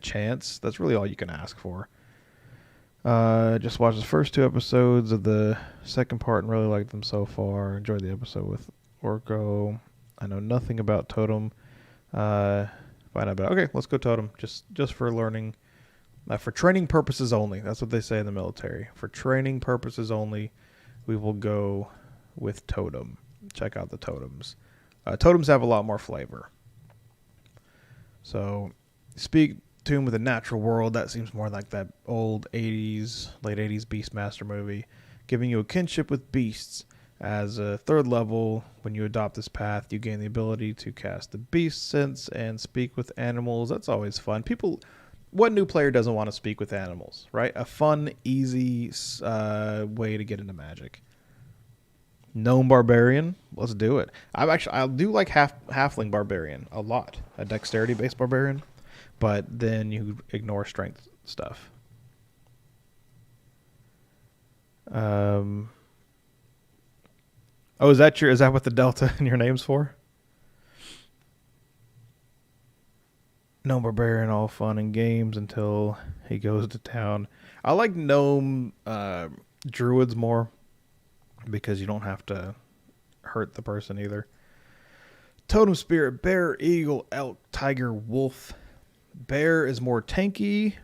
chance, that's really all you can ask for. Just watched the first 2 episodes of the second part and really liked them so far. Enjoyed the episode with Orko. I know nothing about Totem. Find out about. Okay, let's go Totem. Just for learning, for training purposes only. That's what they say in the military. For training purposes only, we will go with Totem. Check out the totems. Totems have a lot more flavor. So. Speak to him with a natural world. That seems more like that old late 80s Beastmaster movie. Giving you a kinship with beasts. As a 3rd level, when you adopt this path, you gain the ability to cast the beast sense and speak with animals. That's always fun. What new player doesn't want to speak with animals, right? A fun, easy way to get into Magic. Gnome Barbarian, let's do it. I'll do like Halfling Barbarian a lot. A dexterity-based Barbarian. But then you ignore strength stuff. Is that what the delta in your name's for? Gnome Barbarian, all fun and games until he goes to town. I like Gnome Druids more because you don't have to hurt the person either. Totem Spirit, Bear, Eagle, Elk, Tiger, Wolf. Bear is more tanky.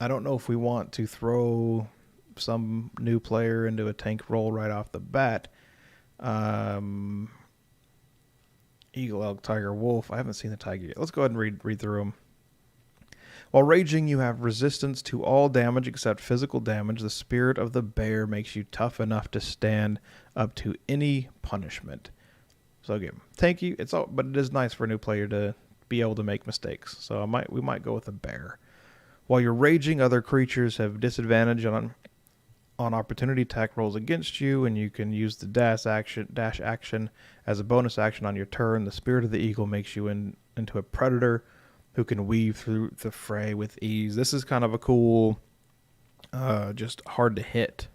I don't know if we want to throw some new player into a tank role right off the bat. Eagle, Elk, Tiger, Wolf. I haven't seen the Tiger yet. Let's go ahead and read through them. While raging, you have resistance to all damage except physical damage. The spirit of the bear makes you tough enough to stand up to any punishment. So again, tanky. But it is nice for a new player to be able to make mistakes. So we might go with a bear. While you're raging, other creatures have disadvantage on opportunity attack rolls against you, and you can use the dash action as a bonus action on your turn. The spirit of the eagle makes you into a predator who can weave through the fray with ease. This is kind of a cool, just hard to hit,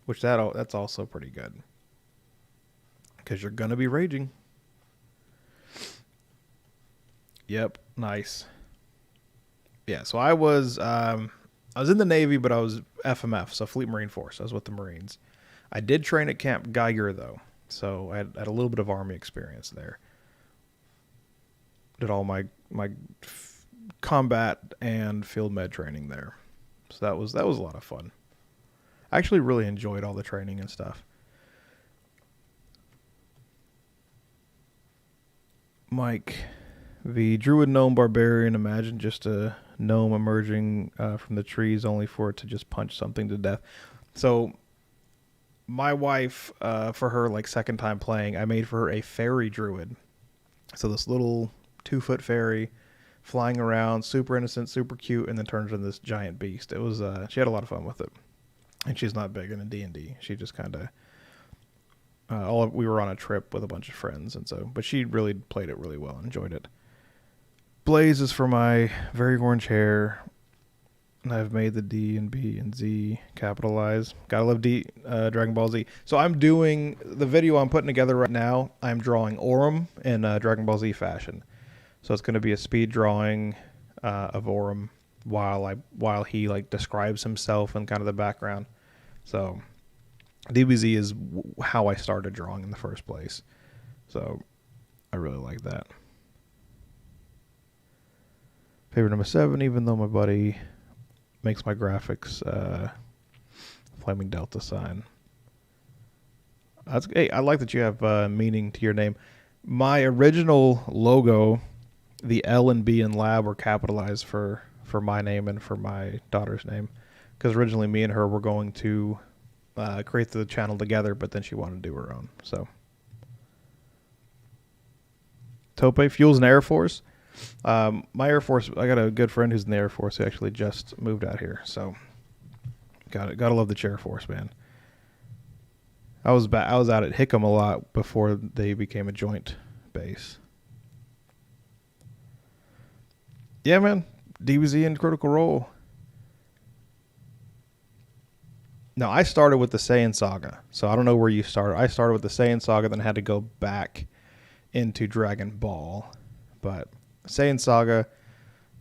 which that's also pretty good because you're gonna be raging. Yep, nice. Yeah, so I was in the Navy, but I was FMF, so Fleet Marine Force. I was with the Marines. I did train at Camp Geiger though, so I had a little bit of Army experience there. Did all my combat and field med training there, so that was a lot of fun. I actually really enjoyed all the training and stuff. Mike, the Druid Gnome Barbarian. Imagine just a gnome emerging from the trees, only for it to just punch something to death. So, my wife, for her like second time playing, I made for her a fairy druid. So this little 2-foot fairy, flying around, super innocent, super cute, and then turns into this giant beast. It was she had a lot of fun with it, and she's not big into D&D. She just kind of we were on a trip with a bunch of friends, and so, but she really played it really well, enjoyed it. Blaze is for my very orange hair, and I've made the D and B and Z capitalize. Gotta love Dragon Ball Z. So I'm doing the video I'm putting together right now. I'm drawing Aurum in Dragon Ball Z fashion. So it's going to be a speed drawing of Aurum while he like describes himself and kind of the background. So DBZ is how I started drawing in the first place. So I really like that. Favorite number 7, even though my buddy makes my graphics Flaming Delta sign. Hey, I like that you have meaning to your name. My original logo, the L and B in lab were capitalized for my name and for my daughter's name. Because originally me and her were going to create the channel together, but then she wanted to do her own. So, Tope, Fuel's in the Air Force. My Air Force, I got a good friend who's in the Air Force who actually just moved out here. So, gotta love the Air Force, man. I was out at Hickam a lot before they became a joint base. Yeah, man. DBZ and Critical Role. No, I started with the Saiyan Saga, so I don't know where you started. I started with the Saiyan Saga, then had to go back into Dragon Ball. But Saiyan Saga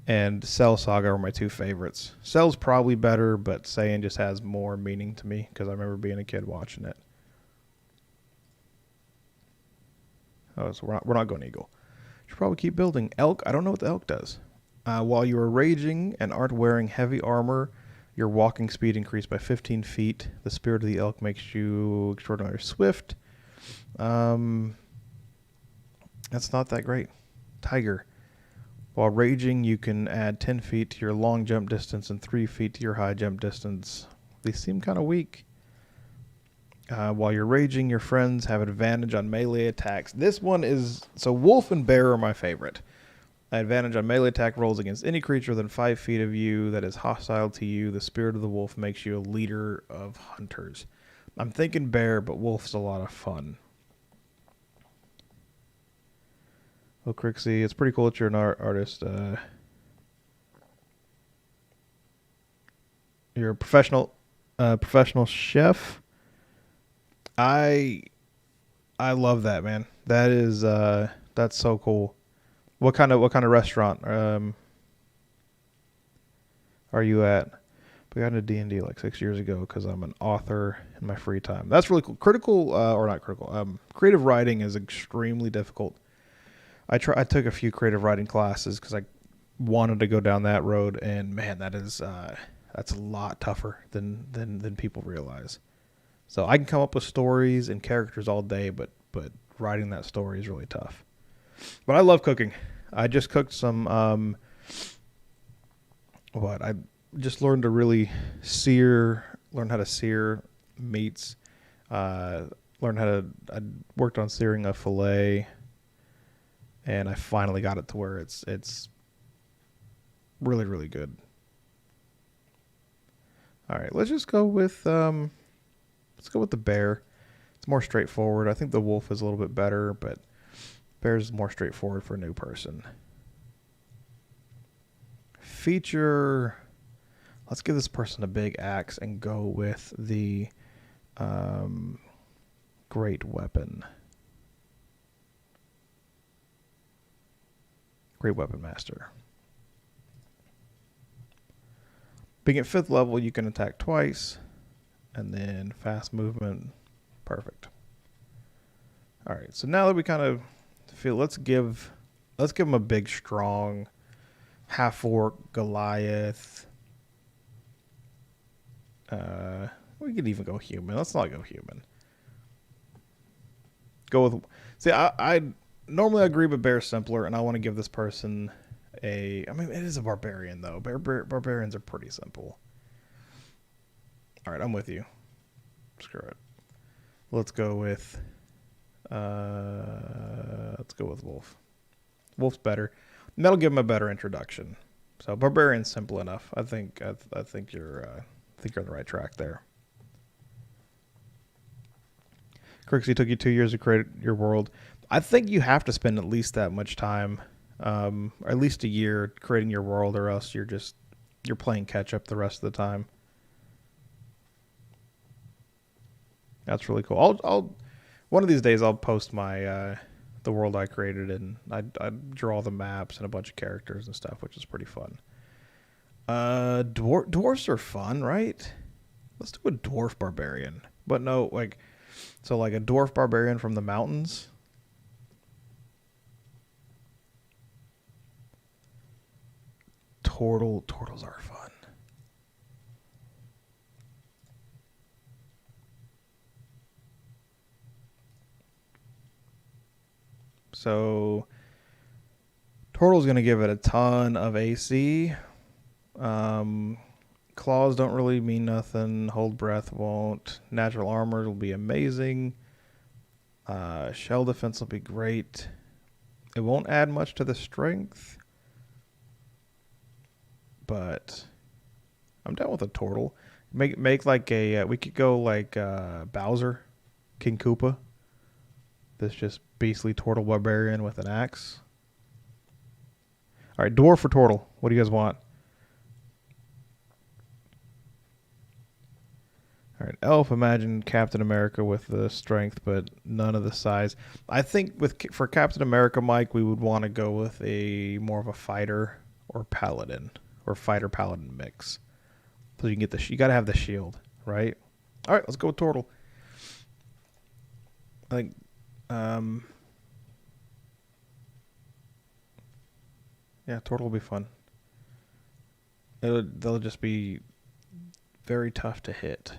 and Cell Saga are my two favorites. Cell's probably better, but Saiyan just has more meaning to me because I remember being a kid watching it. Oh, so we're not going Eagle. Should probably keep building. Elk, I don't know what the Elk does. While you are raging and aren't wearing heavy armor, your walking speed increased by 15 feet. The spirit of the elk makes you extraordinarily swift. That's not that great. Tiger. While raging, you can add 10 feet to your long jump distance and 3 feet to your high jump distance. They seem kind of weak. While you're raging, your friends have advantage on melee attacks. This one is... So wolf and bear are my favorite. Advantage on melee attack rolls against any creature within 5 feet of you that is hostile to you. The spirit of the wolf makes you a leader of hunters. I'm thinking bear, but wolf's a lot of fun. Oh, Crixie, it's pretty cool that you're an artist. You're a professional chef. I love that, man. That is that's so cool. What kind of restaurant are you at? We got into D&D like 6 years ago because I'm an author in my free time. That's really cool. Creative writing is extremely difficult. I took a few creative writing classes because I wanted to go down that road, and man, that's a lot tougher than people realize. So I can come up with stories and characters all day, but writing that story is really tough. But I love cooking. I just cooked some, I just learned to really learn how to sear meats, I worked on searing a filet, and I finally got it to where it's really, really good. All right, let's go with the bear. It's more straightforward. I think the wolf is a little bit better, but bear's more straightforward for a new person. Feature. Let's give this person a big axe and go with the great weapon. Great Weapon Master. Being at 5th level, you can attack twice, and then fast movement. Perfect. All right, so now that we kind of feel, let's give him a big, strong half-orc Goliath. We could even go human. Let's not go human. Go with. See, I normally agree with bear simpler, and I want to give this person a. I mean, it is a barbarian though. Barbarians are pretty simple. All right, I'm with you. Screw it. Let's go with. Wolf. Wolf's better. And that'll give him a better introduction. So barbarian's simple enough. I think you're on the right track there. Crixie, took you 2 years to create your world. I think you have to spend at least that much time, or at least a year creating your world, or else you're playing catch up the rest of the time. That's really cool. I'll one of these days I'll post my the world I created, and I draw the maps and a bunch of characters and stuff, which is pretty fun. Dwarfs are fun, right? Let's do a dwarf barbarian, but no, like a dwarf barbarian from the mountains. Turtles are fun. So Turtle's going to give it a ton of AC. Claws don't really mean nothing. Hold breath won't. Natural armor will be amazing. Shell defense will be great. It won't add much to the strength, but I'm down with a turtle. Make like a we could go like Bowser, King Koopa. This just beastly turtle barbarian with an axe. All right, dwarf or turtle? What do you guys want? All right, elf. Imagine Captain America with the strength, but none of the size. I think for Captain America, Mike, we would want to go with a more of a fighter or paladin, or fighter paladin mix. So you can get you got to have the shield, right? All right, let's go with turtle. I think. Yeah, turtle will be fun. They'll just be very tough to hit.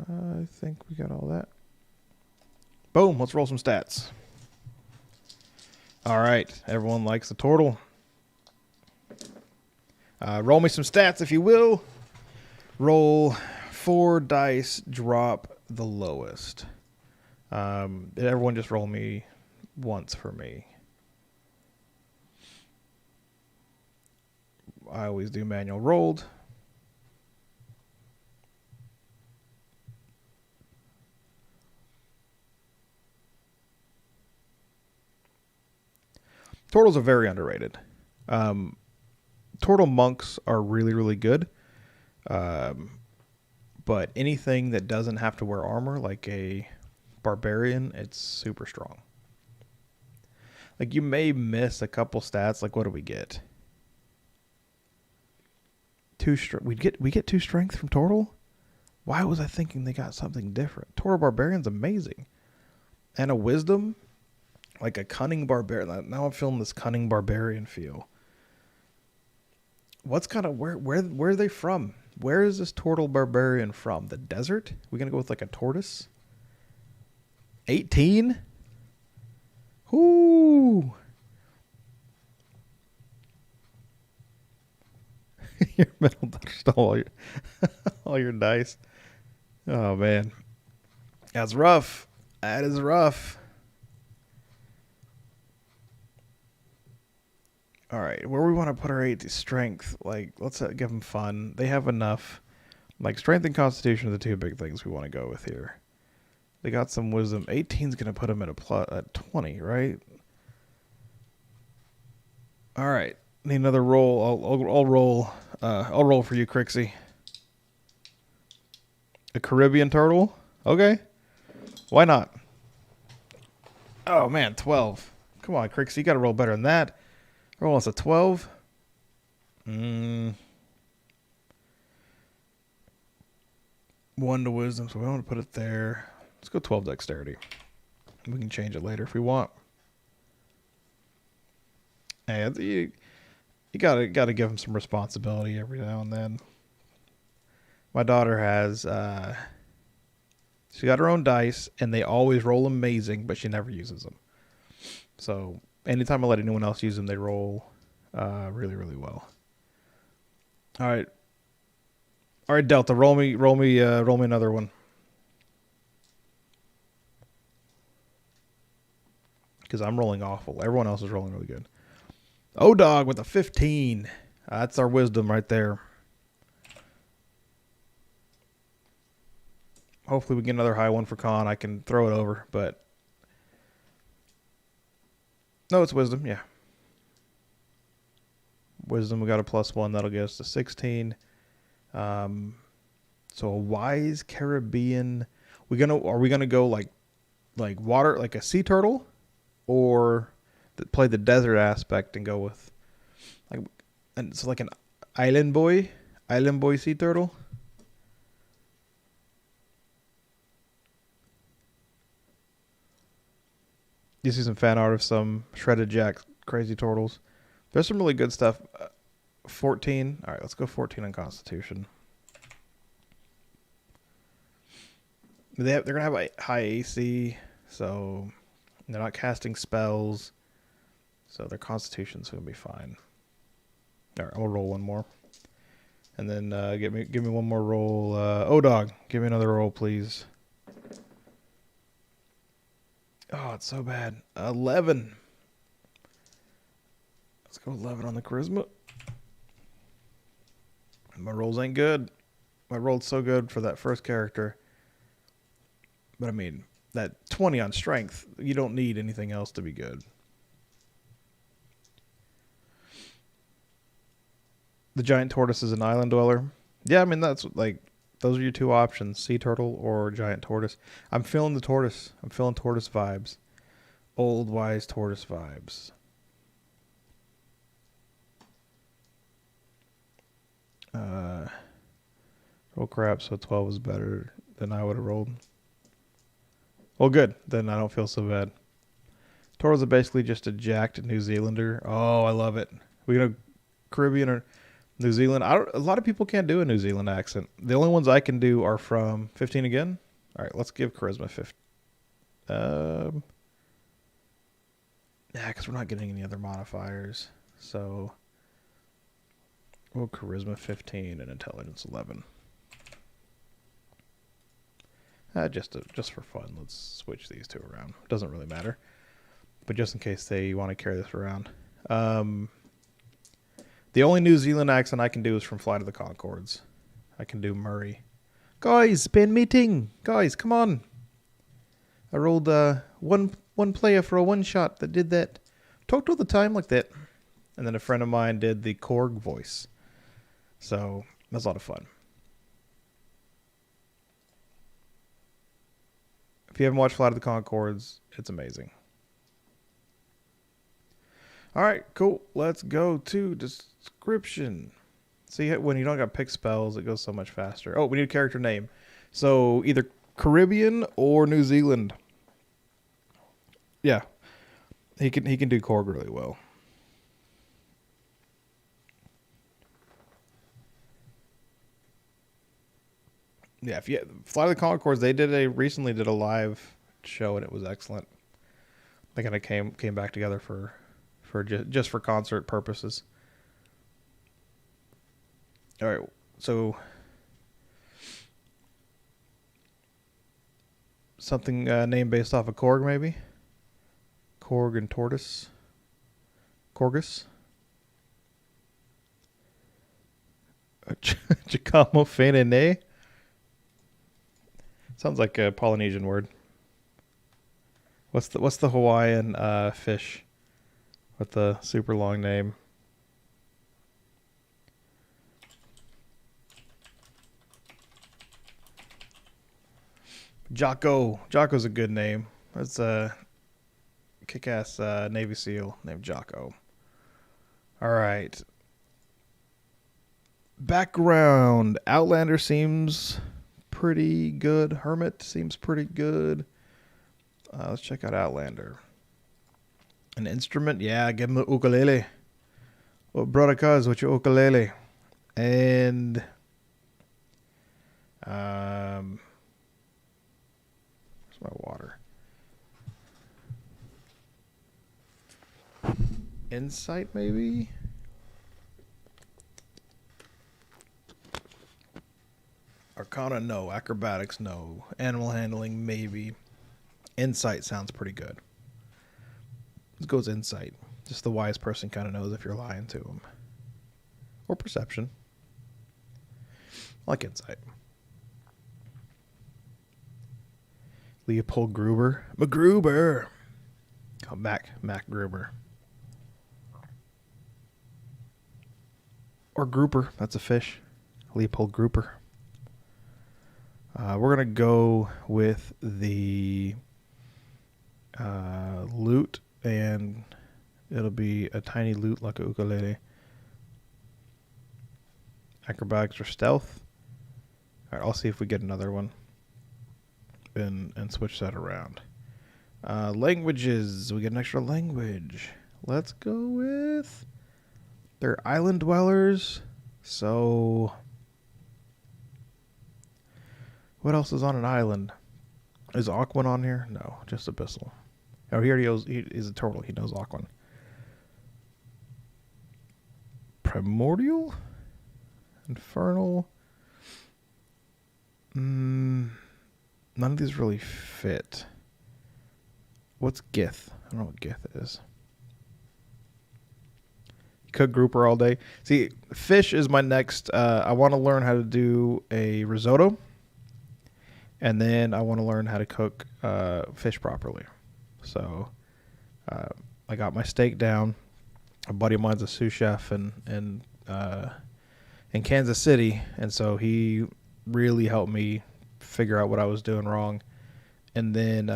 I think we got all that. Boom, let's roll some stats. All right, everyone likes the turtle. Roll me some stats, if you will. Roll 4 dice, drop the lowest. Everyone just roll me once for me. I always do manual rolled. Turtles are very underrated. Turtle monks are really, really good. But anything that doesn't have to wear armor, like a barbarian, it's super strong. Like, you may miss a couple stats. Like, what do we get? We get 2 strength from turtle? Why was I thinking they got something different? Turtle barbarian's amazing. And a wisdom, like a cunning barbarian. Now I'm feeling this cunning barbarian feel. What's kind of where are they from? Where is this turtle barbarian from? The desert? We're gonna go with like a tortoise. 18. Whoo! Your middle touched all your dice. Oh man, that's rough. That is rough. All right, where we want to put our 8 strength, like, let's give them fun. They have enough. Like, strength and constitution are the 2 big things we want to go with here. They got some wisdom. 18's going to put them at 20, right? All right, need another roll. I'll roll. I'll roll for you, Crixie. A Caribbean turtle. Okay. Why not? Oh, man, 12. Come on, Crixie, you got to roll better than that. Roll us a 12. 1 to wisdom, so we want to put it there. Let's go 12 dexterity. We can change it later if we want. Hey, you gotta give him some responsibility every now and then. My daughter has she got her own dice, and they always roll amazing, but she never uses them. So anytime I let anyone else use them, they roll really, really well. All right, Delta, roll me another one. Because I'm rolling awful. Everyone else is rolling really good. O-Dog with a 15. That's our wisdom right there. Hopefully we get another high one for con. I can throw it over, but... No, it's wisdom, yeah. Wisdom, we got a +1. That'll get us to 16. So a wise Caribbean... Are we gonna go like water, like a sea turtle? Or play the desert aspect and go with... And it's like an island boy sea turtle? You see some fan art of some Shredded Jack crazy turtles. There's some really good stuff. 14. All right, let's go 14 on Constitution. They're going to have a high AC, so they're not casting spells. So their Constitution's going to be fine. All right, I'll roll one more. And then give me one more roll. O-Dog, give me another roll, please. Oh, it's so bad. 11. Let's go 11 on the charisma. My rolls ain't good. I rolled so good for that first character. But I mean, that 20 on strength, you don't need anything else to be good. The giant tortoise is an island dweller. Yeah, I mean, that's like, those are your two options, sea turtle or giant tortoise. I'm feeling the tortoise. I'm feeling tortoise vibes. Old, wise tortoise vibes. Oh crap, so 12 is better than I would have rolled. Well, good. Then I don't feel so bad. Turtles are basically just a jacked New Zealander. Oh, I love it. We got a Caribbean or New Zealand. A lot of people can't do a New Zealand accent. The only ones I can do are from 15 again. All right, let's give charisma 15. Yeah, because we're not getting any other modifiers. So we'll charisma 15 and intelligence 11. Just for fun, let's switch these two around. Doesn't really matter, but just in case they want to carry this around. The only New Zealand accent I can do is from Flight of the Conchords. I can do Murray. Guys, been meeting. Guys, come on. I rolled one player for a one shot that did that. Talked all the time like that. And then a friend of mine did the Korg voice. So that was a lot of fun. If you haven't watched Flight of the Conchords, it's amazing. All right, cool. Let's go to description. See, when you don't got to pick spells, it goes so much faster. Oh, we need a character name. So either Caribbean or New Zealand. Yeah, he can do Korg really well. Yeah, Flight of the Conchords, they recently did a live show and it was excellent. They kind of came back together for just for concert purposes. All right, so something named based off of Korg, maybe? Korg and Tortoise? Korgus? Giacomo Fanene? Sounds like a Polynesian word. What's the Hawaiian fish with the super long name? Jocko. Jocko's a good name. That's a kick-ass Navy SEAL named Jocko. All right. Background. Outlander seems pretty good. Hermit seems pretty good. Let's check out Outlander. An instrument? Yeah, give him the ukulele. What brother cuz with your ukulele? And where's my water? Insight maybe? Arcana, no. Acrobatics, no. Animal handling, maybe. Insight sounds pretty good. Let's go with insight. Just the wise person kind of knows if you're lying to him. Or perception. I like insight. Leopold Gruber. MacGruber. Oh, Mac Gruber. Or grouper. That's a fish. Leopold Grouper. We're going to go with the loot, and it'll be a tiny loot like a ukulele. Acrobatics or stealth. All right, I'll see if we get another one and switch that around. Languages. We get an extra language. Let's go with... They're island dwellers, so... What else is on an island? Is Aquan on here? No, just Abyssal. Oh, he already knows. He's a turtle. He knows Aquan. Primordial? Infernal? None of these really fit. What's Gith? I don't know what Gith is. Cook grouper all day. See, fish is my next. I want to learn how to do a risotto. And then I want to learn how to cook fish properly. So I got my steak down. A buddy of mine's a sous chef in Kansas City. And so he really helped me figure out what I was doing wrong. And then,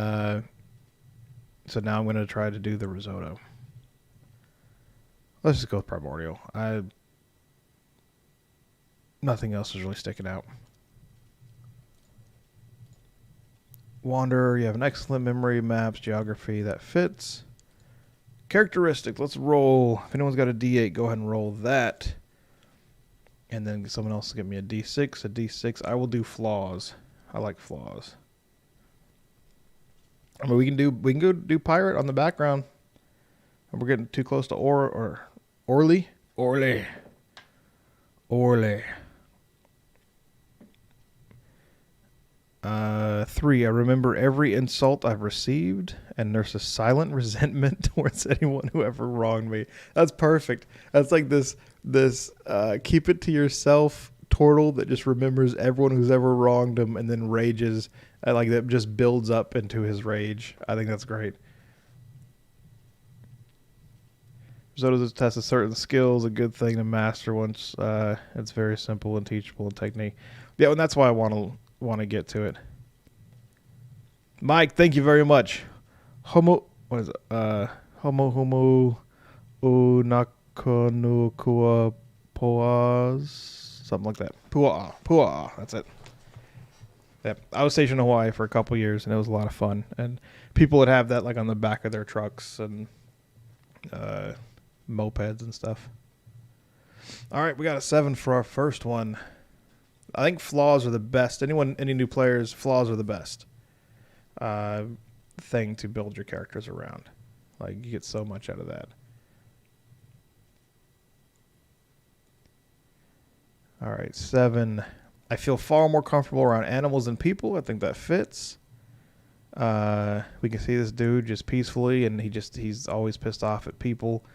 so now I'm going to try to do the risotto. Let's just go with Primordial. Nothing else is really sticking out. Wanderer, you have an excellent memory, maps, geography, that fits. Characteristics, let's roll. If anyone's got a D8, go ahead and roll that. And then someone else will give me a D6, a D6. I will do flaws. I like flaws. I mean, we can go do pirate on the background. And we're getting too close to Orly. 3, I remember every insult I've received, and there's a silent resentment towards anyone who ever wronged me. That's perfect. That's like this keep it to yourself turtle that just remembers everyone who's ever wronged him and then rages. Like that just builds up into his rage. I think that's great. Risotto tests a certain skills, a good thing to master once it's very simple and teachable in technique. Yeah, and that's why I want to get to it. Mike, thank you very much. Homo unakonukua poas, something like that. Pua'a, that's it. Yep. I was stationed in Hawaii for a couple years, and it was a lot of fun. And people would have that like on the back of their trucks and mopeds and stuff. All right, we got a 7 for our first one. I think flaws are the best. Any new players, flaws are the best thing to build your characters around. Like, you get so much out of that. All right, 7. I feel far more comfortable around animals than people. I think that fits. We can see this dude just peacefully, and he's always pissed off at people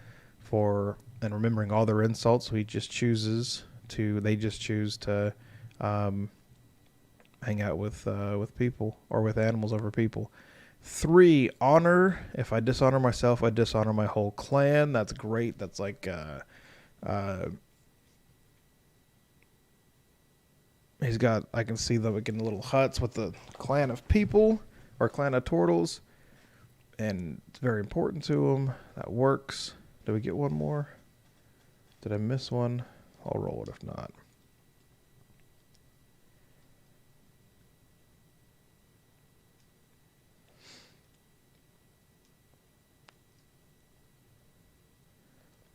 and remembering all their insults. So they just choose to hang out with people or with animals over people. 3, honor. If I dishonor myself, I dishonor my whole clan. That's great. That's like He's got, I can see them in little huts with the clan of people or clan of turtles, and it's very important to him. That works. Did we get one more? Did I miss one? I'll roll it if not.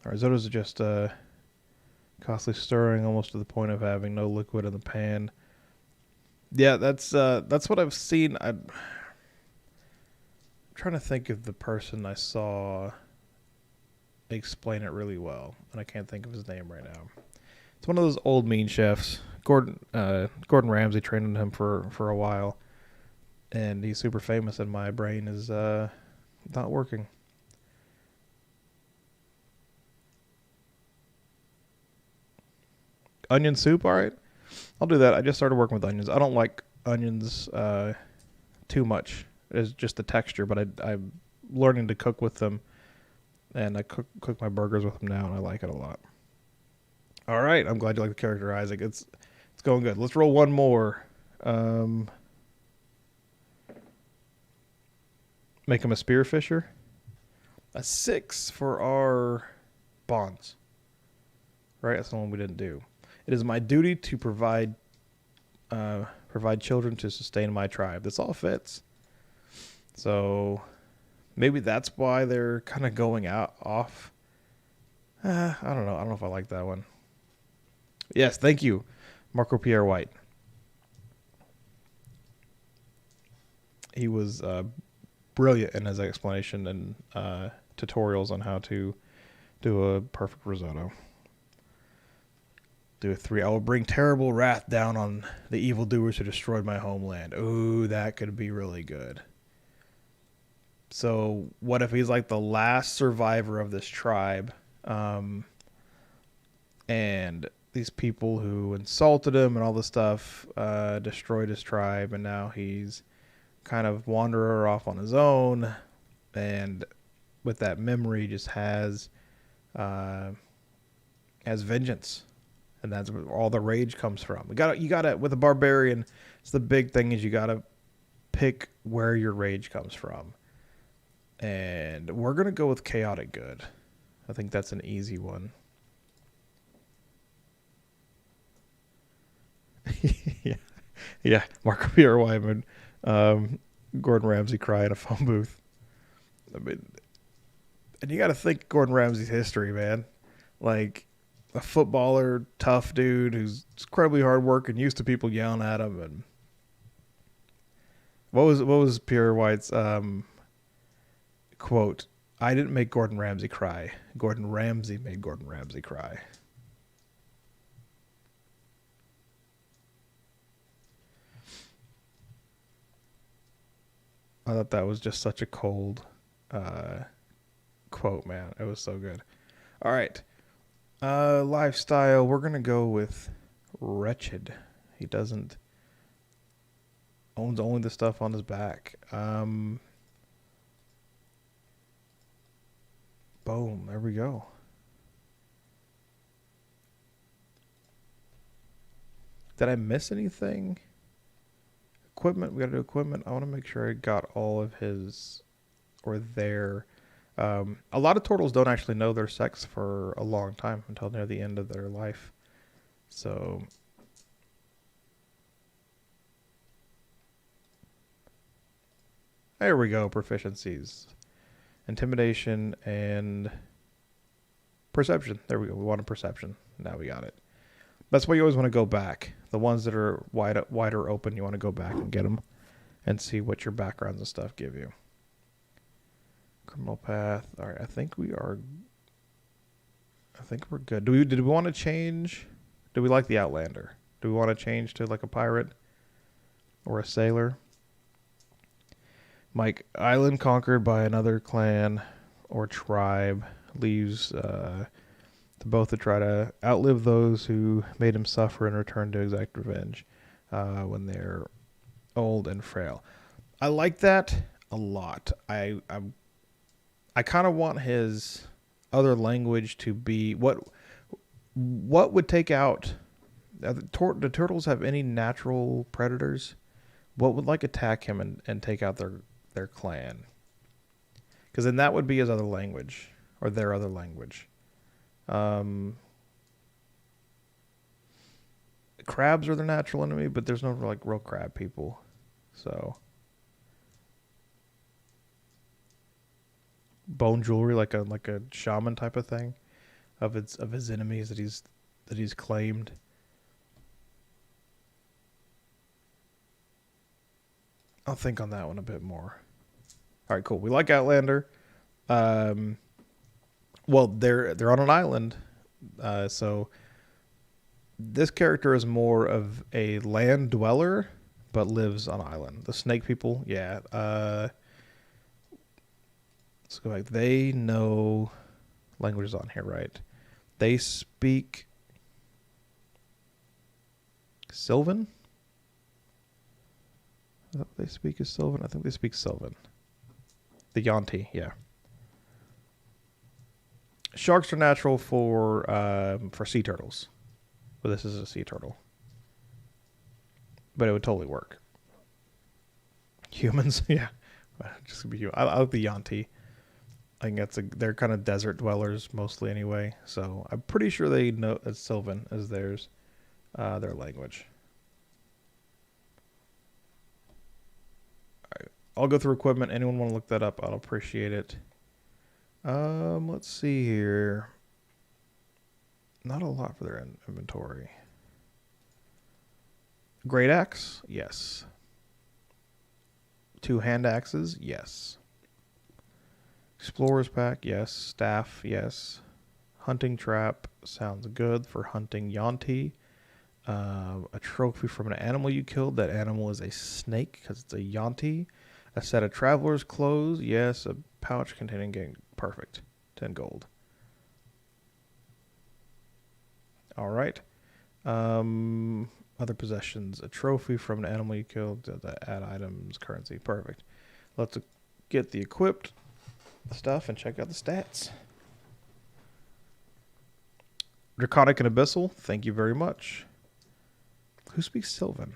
Our risottos are just constantly stirring, almost to the point of having no liquid in the pan. Yeah, that's what I've seen. I'm trying to think of the person I saw explain it really well, and I can't think of his name right now. It's one of those old mean chefs. Gordon Ramsay trained under him for a while, and he's super famous, and my brain is not working. Onion soup, all right. I'll do that. I just started working with onions. I don't like onions too much. It's just the texture, but I'm learning to cook with them, and I cook my burgers with them now, and I like it a lot. All right, I'm glad you like the character, Isaac. It's going good. Let's roll one more. Make him a spearfisher. A 6 for our bonds. Right, that's the one we didn't do. It is my duty to provide children to sustain my tribe. This all fits. So maybe that's why they're kind of going off. I don't know. I don't know if I like that one. Yes, thank you, Marco Pierre White. He was brilliant in his explanation and tutorials on how to do a perfect risotto. Do a 3. I will bring terrible wrath down on the evildoers who destroyed my homeland. Ooh, that could be really good. So what if he's like the last survivor of this tribe, and these people who insulted him and all this stuff destroyed his tribe, and now he's kind of wanderer off on his own, and with that memory just has vengeance. And that's where all the rage comes from. You gotta with a barbarian, it's the big thing is you gotta pick where your rage comes from. And we're gonna go with chaotic good. I think that's an easy one. yeah. Marco Pierre Wyman, Gordon Ramsay cry in a phone booth. I mean, and you gotta think Gordon Ramsay's history, man. Like, a footballer, tough dude who's incredibly hard working, used to people yelling at him. And what was Pierre White's quote? I didn't make Gordon Ramsay cry. Gordon Ramsay made Gordon Ramsay cry. I thought that was just such a cold quote, man. It was so good. All right. Lifestyle, we're going to go with wretched. He owns only the stuff on his back. Boom, there we go. Did I miss anything? Equipment, we got to do equipment. I want to make sure I got all of his or their. A lot of turtles don't actually know their sex for a long time until near the end of their life. So there we go. Proficiencies, intimidation, and perception. There we go. We wanted perception. Now we got it. That's why you always want to go back. The ones that are wider open, you want to go back and get them and see what your backgrounds and stuff give you. Criminal path. All right, I think we're good. Did we want to change? Do we like the Outlander? Do we want to change to like a pirate or a sailor? Mike, island conquered by another clan or tribe, leaves to both to try to outlive those who made him suffer and return to exact revenge when they're old and frail. I like that a lot. I kind of want his other language to be what would take out The turtles have any natural predators? What would like attack him and take out their clan? Because then that would be his other language or their other language. Crabs are their natural enemy, but there's no like real crab people. So bone jewelry, like a shaman type of thing, of his enemies that he's claimed. I'll think on that one a bit more. All right, cool. We like Outlander. Well, they're on an island, so this character is more of a land dweller, but lives on an island. The snake people, yeah. Let's go back. They know languages on here, right? They speak Sylvan. They speak is Sylvan. I think they speak Sylvan. The Yuan-ti, yeah. Sharks are natural for sea turtles. Well, this is a sea turtle. But it would totally work. Humans, yeah. Just be human. I like the Yuan-ti. I think they're kind of desert dwellers mostly anyway. So I'm pretty sure they know it's Sylvan as their language. All right. I'll go through equipment. Anyone want to look that up? I'll appreciate it. Let's see here. Not a lot for their inventory. Great axe? Yes. 2 hand axes? Yes. Explorer's pack? Yes. Staff? Yes. Hunting trap? Sounds good for hunting Yuan-ti. A trophy from an animal you killed. That animal is a snake because it's a Yuan-ti. A set of traveler's clothes? Yes. A pouch containing game. Perfect. 10 gold. All right. Other possessions. A trophy from an animal you killed. Add items, currency. Perfect. Let's get the equipped stuff and check out the stats. Draconic and Abyssal. Thank you very much. Who speaks Sylvan?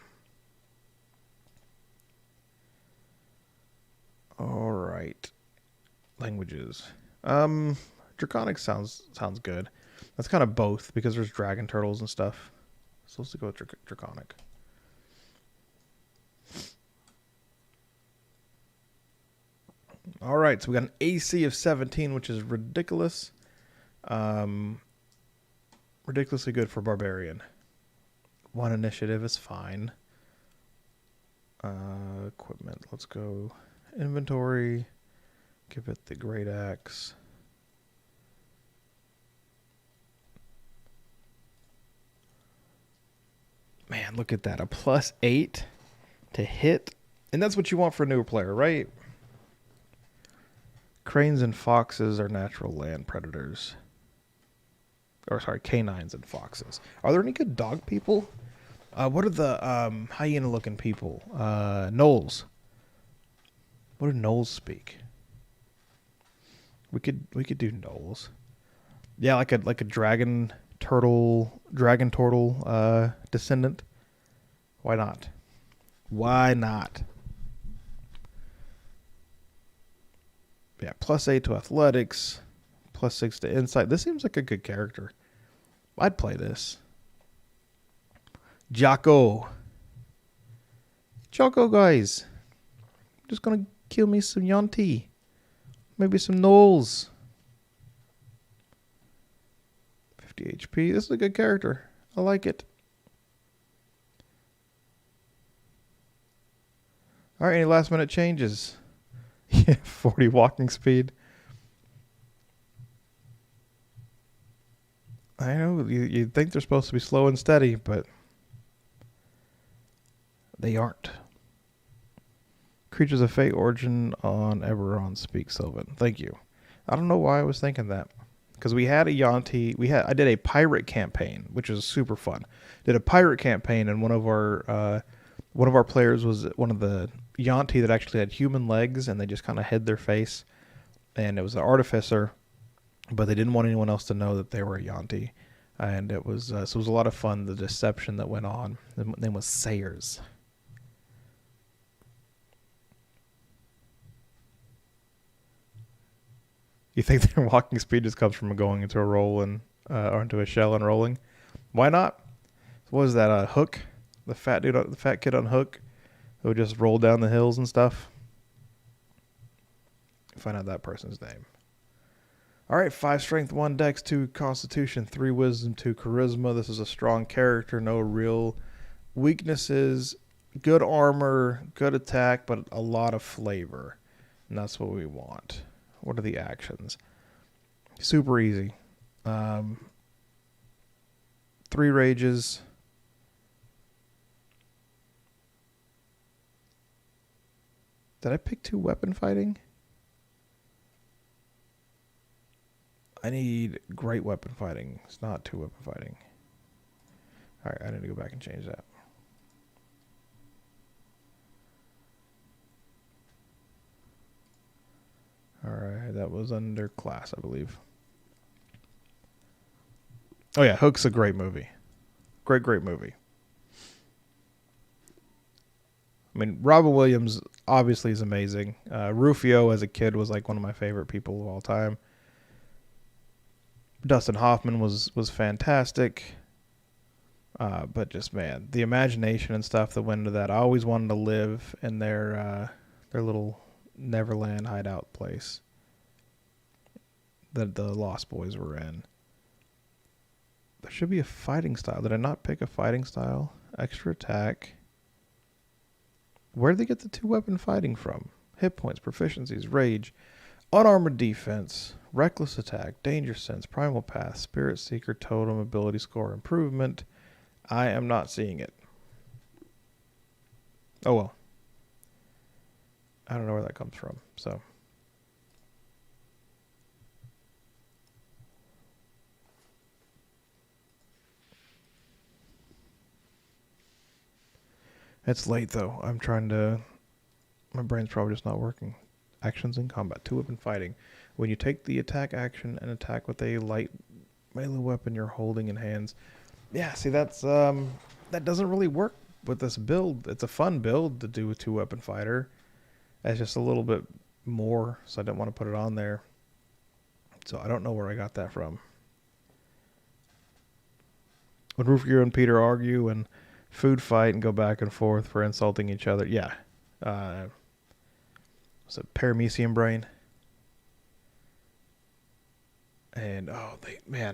All right. Languages. Draconic sounds good. That's kind of both because there's dragon turtles and stuff. So let's go with Draconic. All right, so we got an AC of 17, which is ridiculous. Ridiculously good for Barbarian. 1 initiative is fine. Equipment. Let's go inventory. Give it the great axe. Man, look at that. A +8 to hit. And that's what you want for a newer player, right? Cranes and foxes are natural land predators. Or, sorry, canines and foxes. Are there any good dog people? What are the hyena-looking people? Gnolls. What do gnolls speak? We could do gnolls. Yeah, like a dragon turtle descendant. Why not? Why not? Yeah, +8 to athletics, +6 to insight. This seems like a good character. I'd play this. Jocko, guys. Just gonna kill me some Yuan-ti. Maybe some gnolls. 50 HP. This is a good character. I like it. All right, any last minute changes? Yeah, 40 walking speed. I know you'd think they're supposed to be slow and steady, but they aren't. Creatures of Fate origin on Eberron speak Sylvan. Thank you. I don't know why I was thinking that. Because we had a Yuan-ti. I did a pirate campaign, which was super fun. Did a pirate campaign, and one of our players was one of the Yuan-ti that actually had human legs, and they just kind of hid their face. And it was an artificer, but they didn't want anyone else to know that they were a Yuan-ti. And it was so it was a lot of fun. The deception that went on. The name was Sayers. You think their walking speed just comes from going into a roll and or into a shell and rolling? Why not? What was that? Hook, the fat dude, the fat kid on Hook, who would just roll down the hills and stuff. Find out that person's name. All right, 5 strength, 1 dex, 2 constitution, 3 wisdom, 2 charisma. This is a strong character, no real weaknesses, good armor, good attack, but a lot of flavor. And that's what we want. What are the actions? Super easy. 3 rages. Did I pick 2 weapon fighting? I need great weapon fighting. It's not 2 weapon fighting. Alright, I need to go back and change that. Alright, that was under class, I believe. Oh yeah, Hook's a great movie. Great movie. I mean, Robin Williams obviously is amazing. Rufio as a kid was like one of my favorite people of all time. Dustin Hoffman was fantastic. But just, man, the imagination and stuff that went into that. I always wanted to live in their little Neverland hideout place that the Lost Boys were in. There should be a fighting style. Did I not pick a fighting style? Extra attack. Where did they get the 2 weapon fighting from? Hit points, proficiencies, rage, unarmored defense, reckless attack, danger sense, primal path, spirit seeker, totem, ability score, improvement. I am not seeing it. Oh well. I don't know where that comes from, so. It's late though. My brain's probably just not working. Actions in combat, 2 weapon fighting. When you take the attack action and attack with a light melee weapon you're holding in hands. Yeah, see that doesn't really work with this build. It's a fun build to do a 2 weapon fighter. It's just a little bit more, so I didn't want to put it on there. So I don't know where I got that from. When Rufio and Peter argue and food fight and go back and forth for insulting each other. Yeah. Was it Paramecium Brain? And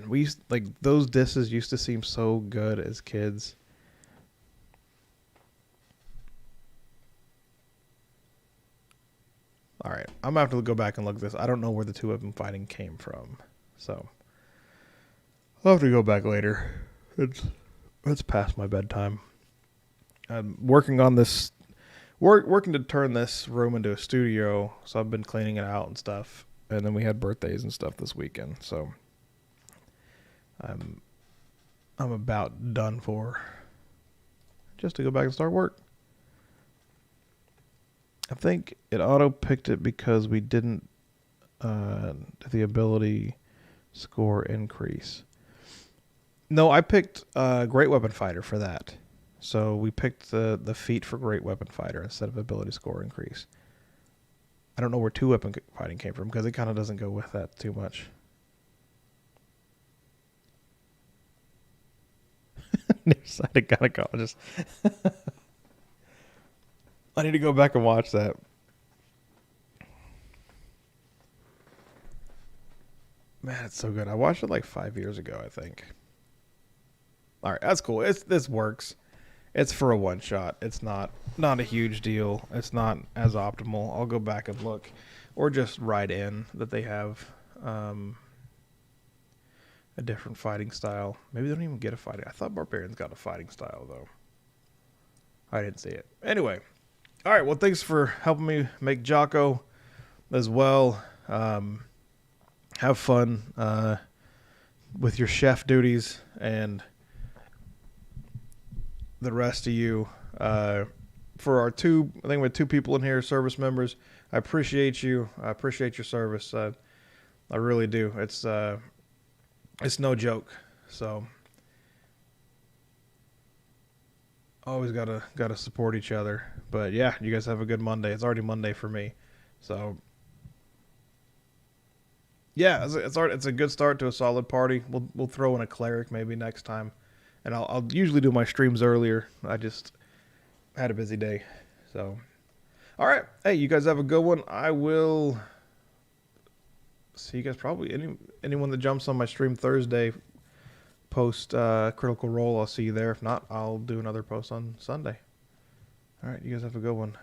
we used, like, those disses used to seem so good as kids. All right, I'm gonna have to go back and look at this. I don't know where the 2 weapon fighting came from, so I'll have to go back later. It's past my bedtime. I'm working on this, working to turn this room into a studio, so I've been cleaning it out and stuff. And then we had birthdays and stuff this weekend, so I'm about done for. Just to go back and start work. I think it auto-picked it because we didn't the ability score increase. No, I picked Great Weapon Fighter for that. So we picked the feat for Great Weapon Fighter instead of ability score increase. I don't know where 2 weapon fighting came from because it kind of doesn't go with that too much. Nearsighted gynecologist. I need to go back and watch that. Man, it's so good. I watched it like 5 years ago, I think. All right, that's cool. This works. It's for a one shot. It's not a huge deal. It's not as optimal. I'll go back and look, or just write in that they have a different fighting style. Maybe they don't even get a fighting. I thought Barbarians got a fighting style though. I didn't see it. Anyway, all right. Well, thanks for helping me make Jocko as well. Have fun with your chef duties and the rest of you. For our 2, I think we have 2 people in here, service members. I appreciate you. I appreciate your service. I really do. It's no joke. So always gotta support each other. But yeah, you guys have a good Monday. It's already Monday for me. So yeah, it's a good start to a solid party. We'll throw in a cleric maybe next time, and I'll usually do my streams earlier. I just had a busy day. So all right, hey, you guys have a good one. I will see you guys probably anyone that jumps on my stream Thursday post Critical Role. I'll see you there. If not, I'll do another post on Sunday. All right, you guys have a good one.